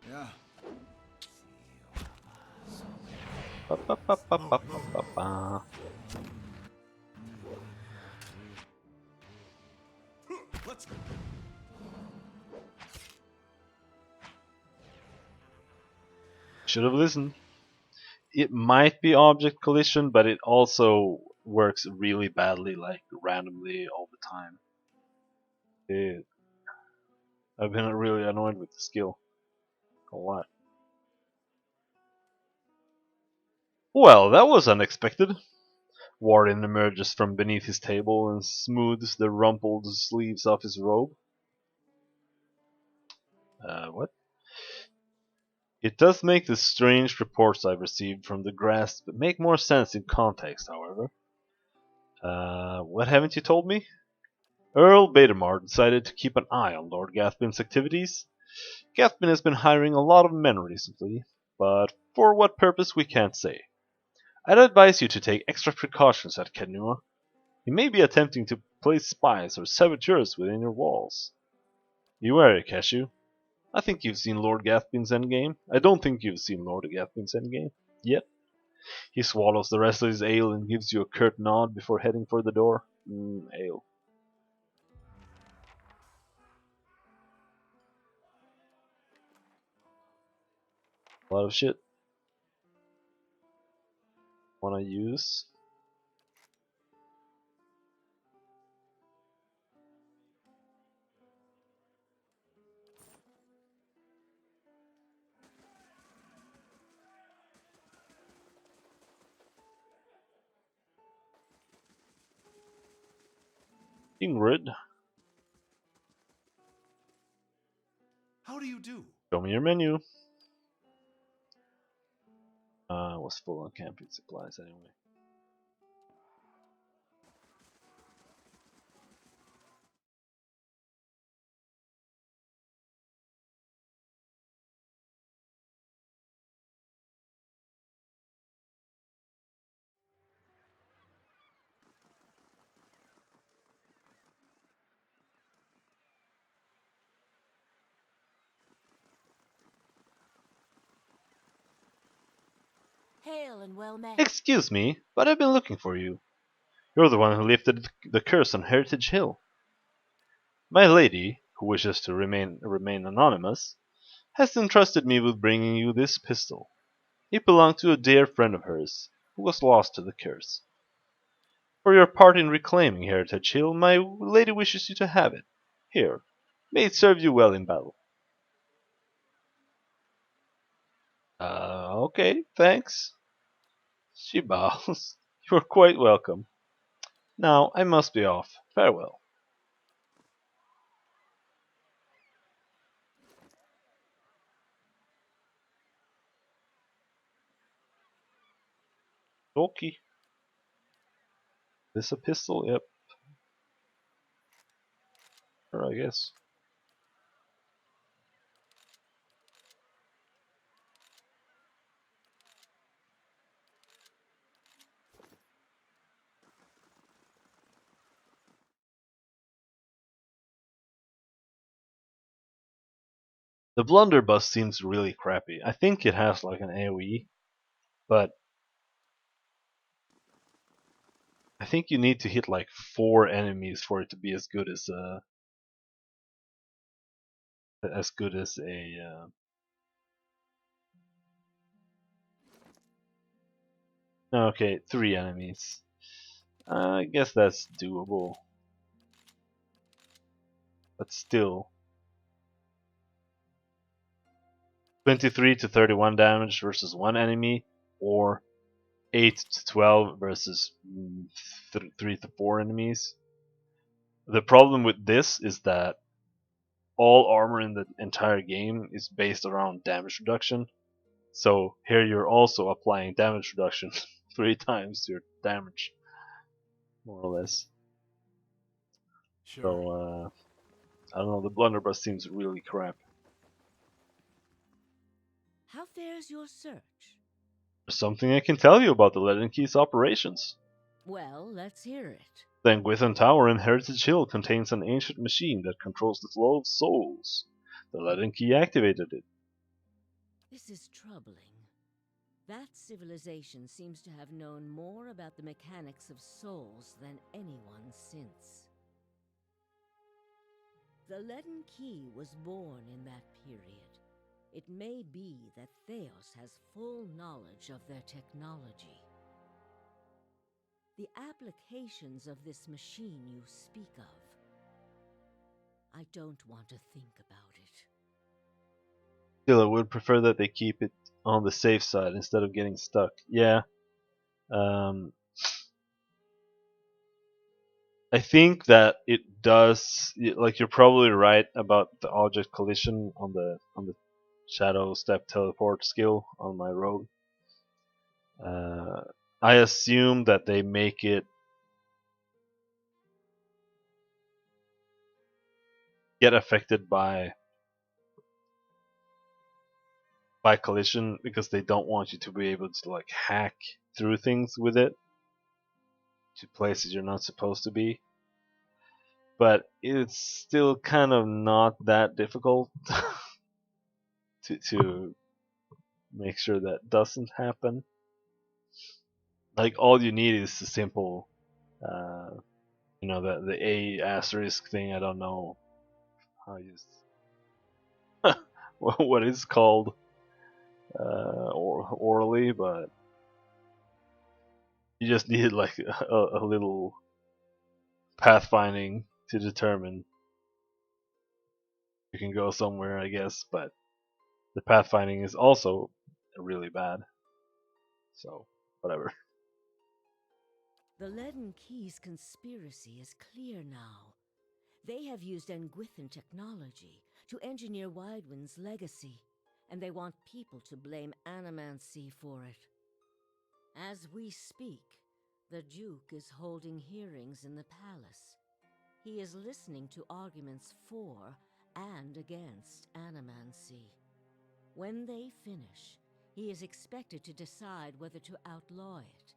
Yeah. ba, ba, ba, ba, ba, ba, ba, ba. Let's go. Should have listened. It might be object collision, but it also works really badly, like randomly all the time. I've been really annoyed with the skill. A lot. Well, that was unexpected. Warden emerges from beneath his table and smooths the rumpled sleeves off his robe. What? It does make the strange reports I've received from the grasp make more sense in context, however. What haven't you told me? Earl Badermar decided to keep an eye on Lord Gathbin's activities. Gathbin has been hiring a lot of men recently, but for what purpose we can't say. I'd advise you to take extra precautions at Kenua. He may be attempting to place spies or saboteurs within your walls. You wary, Cashew. I think you've seen Lord Gathbin's endgame. I don't think you've seen Lord Gathbin's endgame yet. He swallows the rest of his ale and gives you a curt nod before heading for the door. Ale. A lot of shit. Wanna use? Ingrid, How do you do? show me your menu. Was full on camping supplies anyway. Hail and well met. Excuse me, but I've been looking for you. You're the one who lifted the curse on Heritage Hill. My lady, who wishes to remain anonymous, has entrusted me with bringing you this pistol. It belonged to a dear friend of hers, who was lost to the curse. For your part in reclaiming Heritage Hill, my lady wishes you to have it. Here, may it serve you well in battle. Okay, thanks. She bows. You are quite welcome. Now, I must be off. Farewell. Okay. This a pistol? Yep. Sure, I guess. The blunderbuss seems really crappy. I think it has like an AoE, but I think you need to hit like 4 enemies for it to be as good as a. Okay, 3 enemies. I guess that's doable, but still, 23 to 31 damage versus 1 enemy, or 8 to 12 versus 3 to 4 enemies. The problem with this is that all armor in the entire game is based around damage reduction. So here you're also applying damage reduction 3 times your damage, more or less. Sure. So I don't know. The blunderbuss seems really crap. How fares your search? There's something I can tell you about the Leaden Key's operations. Well, let's hear it. The Anguithan Tower in Heritage Hill contains an ancient machine that controls the flow of souls. The Leaden Key activated it. This is troubling. That civilization seems to have known more about the mechanics of souls than anyone since. The Leaden Key was born in that period. It may be that Theos has full knowledge of their technology. The applications of this machine you speak of, I don't want to think about it. Still, I would prefer that they keep it on the safe side instead of getting stuck. Yeah. I think that it does. Like you're probably right about the object collision on the shadow step teleport skill on my rogue. Uh, I assume that they make it get affected by collision because they don't want you to be able to like hack through things with it to places you're not supposed to be. But it's still kind of not that difficult to make sure that doesn't happen. Like all you need is a simple, uh, the A asterisk thing. I don't know how you what it's called or orally, but you just need like a little pathfinding to determine you can go somewhere, I guess. But the pathfinding is also really bad. So whatever. The Leaden Key's conspiracy is clear now. They have used Engwithan technology to engineer Widewind's legacy, and they want people to blame Animancy for it. As we speak, the Duke is holding hearings in the palace. He is listening to arguments for and against Animancy. When they finish, he is expected to decide whether to outlaw it.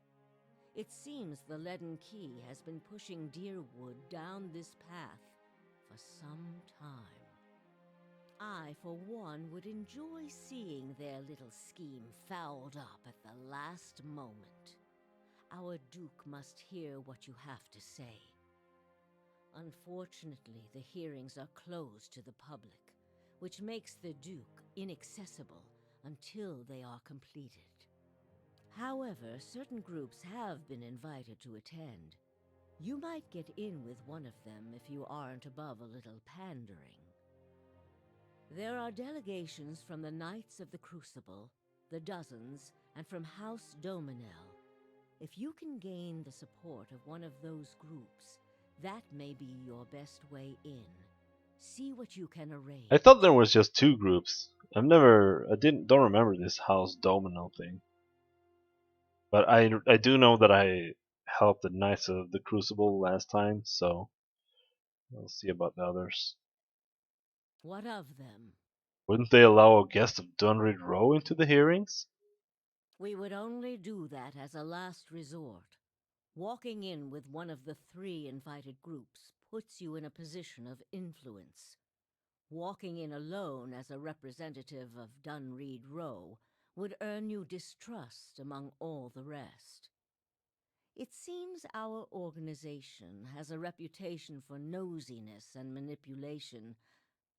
It seems the Leaden Key has been pushing Deerwood down this path for some time. I, for one, would enjoy seeing their little scheme fouled up at the last moment. Our Duke must hear what you have to say. Unfortunately, the hearings are closed to the public, which makes the Duke inaccessible until they are completed. However, certain groups have been invited to attend. You might get in with one of them if you aren't above a little pandering. There are delegations from the Knights of the Crucible, the Dozens, and from House Dominel. If you can gain the support of one of those groups, that may be your best way in. See what you can arrange. I thought there was just two groups. Don't remember this House Domino thing. But I do know that I helped the Knights of the Crucible last time, so we'll see about the others. What of them? Wouldn't they allow a guest of Dunrid Row into the hearings? We would only do that as a last resort. Walking in with one of the 3 invited groups puts you in a position of influence. Walking in alone as a representative of Dunreed Row would earn you distrust among all the rest. It seems our organization has a reputation for nosiness and manipulation,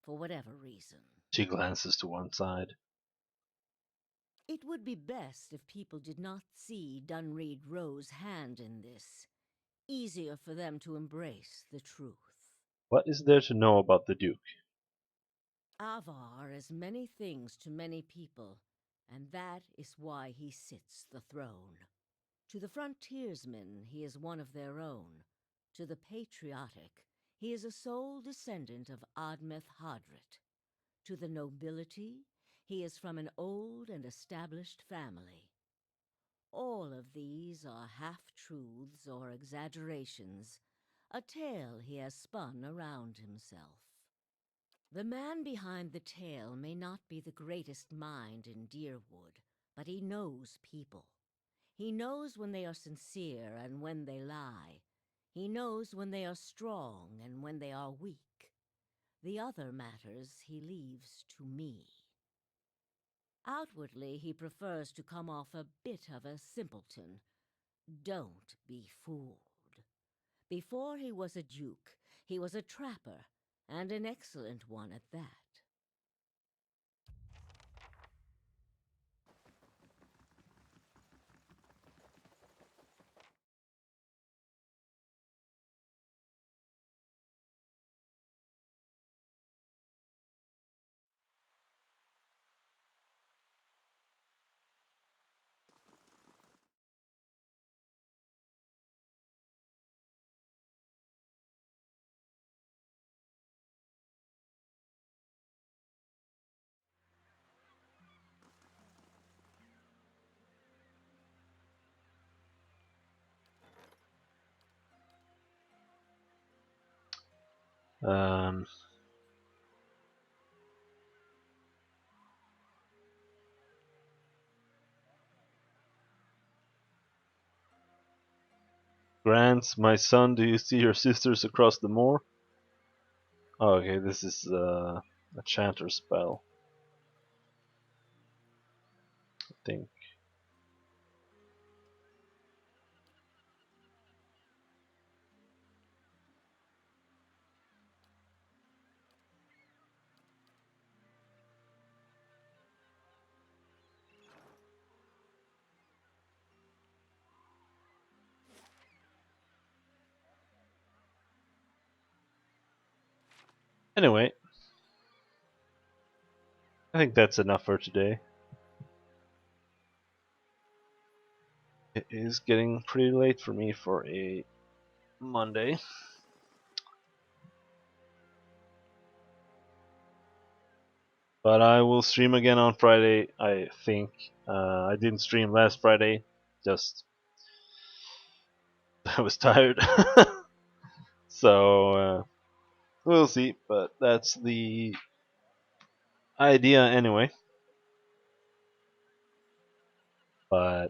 for whatever reason. She glances to one side. It would be best if people did not see Dunreed Row's hand in this. Easier for them to embrace the truth. What is there to know about the Duke? Avar is many things to many people, and that is why he sits the throne. To the frontiersmen, he is one of their own. To the patriotic, he is a sole descendant of Admeth Hadrit. To the nobility, he is from an old and established family. All of these are half-truths or exaggerations, a tale he has spun around himself. The man behind the tale may not be the greatest mind in Deerwood, but he knows people. He knows when they are sincere and when they lie. He knows when they are strong and when they are weak. The other matters he leaves to me. Outwardly, he prefers to come off a bit of a simpleton. Don't be fooled. Before he was a duke, he was a trapper, and an excellent one at that. Um, Grant, my son, do you see your sisters across the moor? Oh, okay, this is a chanter spell, I think. Anyway, I think that's enough for today. It is getting pretty late for me for a Monday. But I will stream again on Friday, I think. I didn't stream last Friday, just I was tired. So we'll see, but that's the idea anyway. But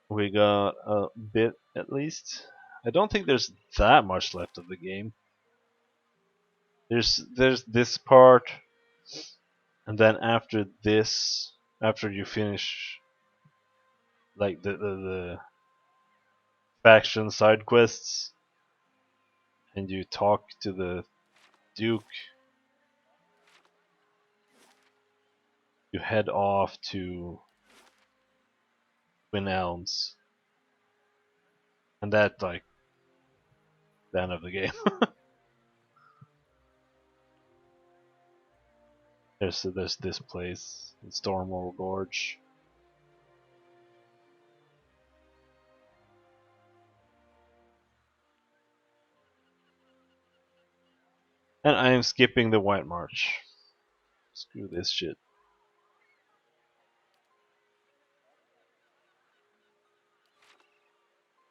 we got a bit at least. I don't think there's that much left of the game. There's this part, and then after this, after you finish like the faction side quests, and you talk to the Duke, you head off to Twin Elms, and that's like the end of the game. there's this place in Stormwall Gorge. And I am skipping the White March. Screw this shit.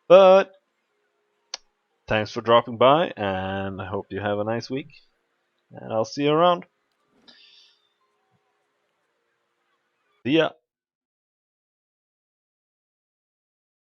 But thanks for dropping by, and I hope you have a nice week. And I'll see you around. See ya.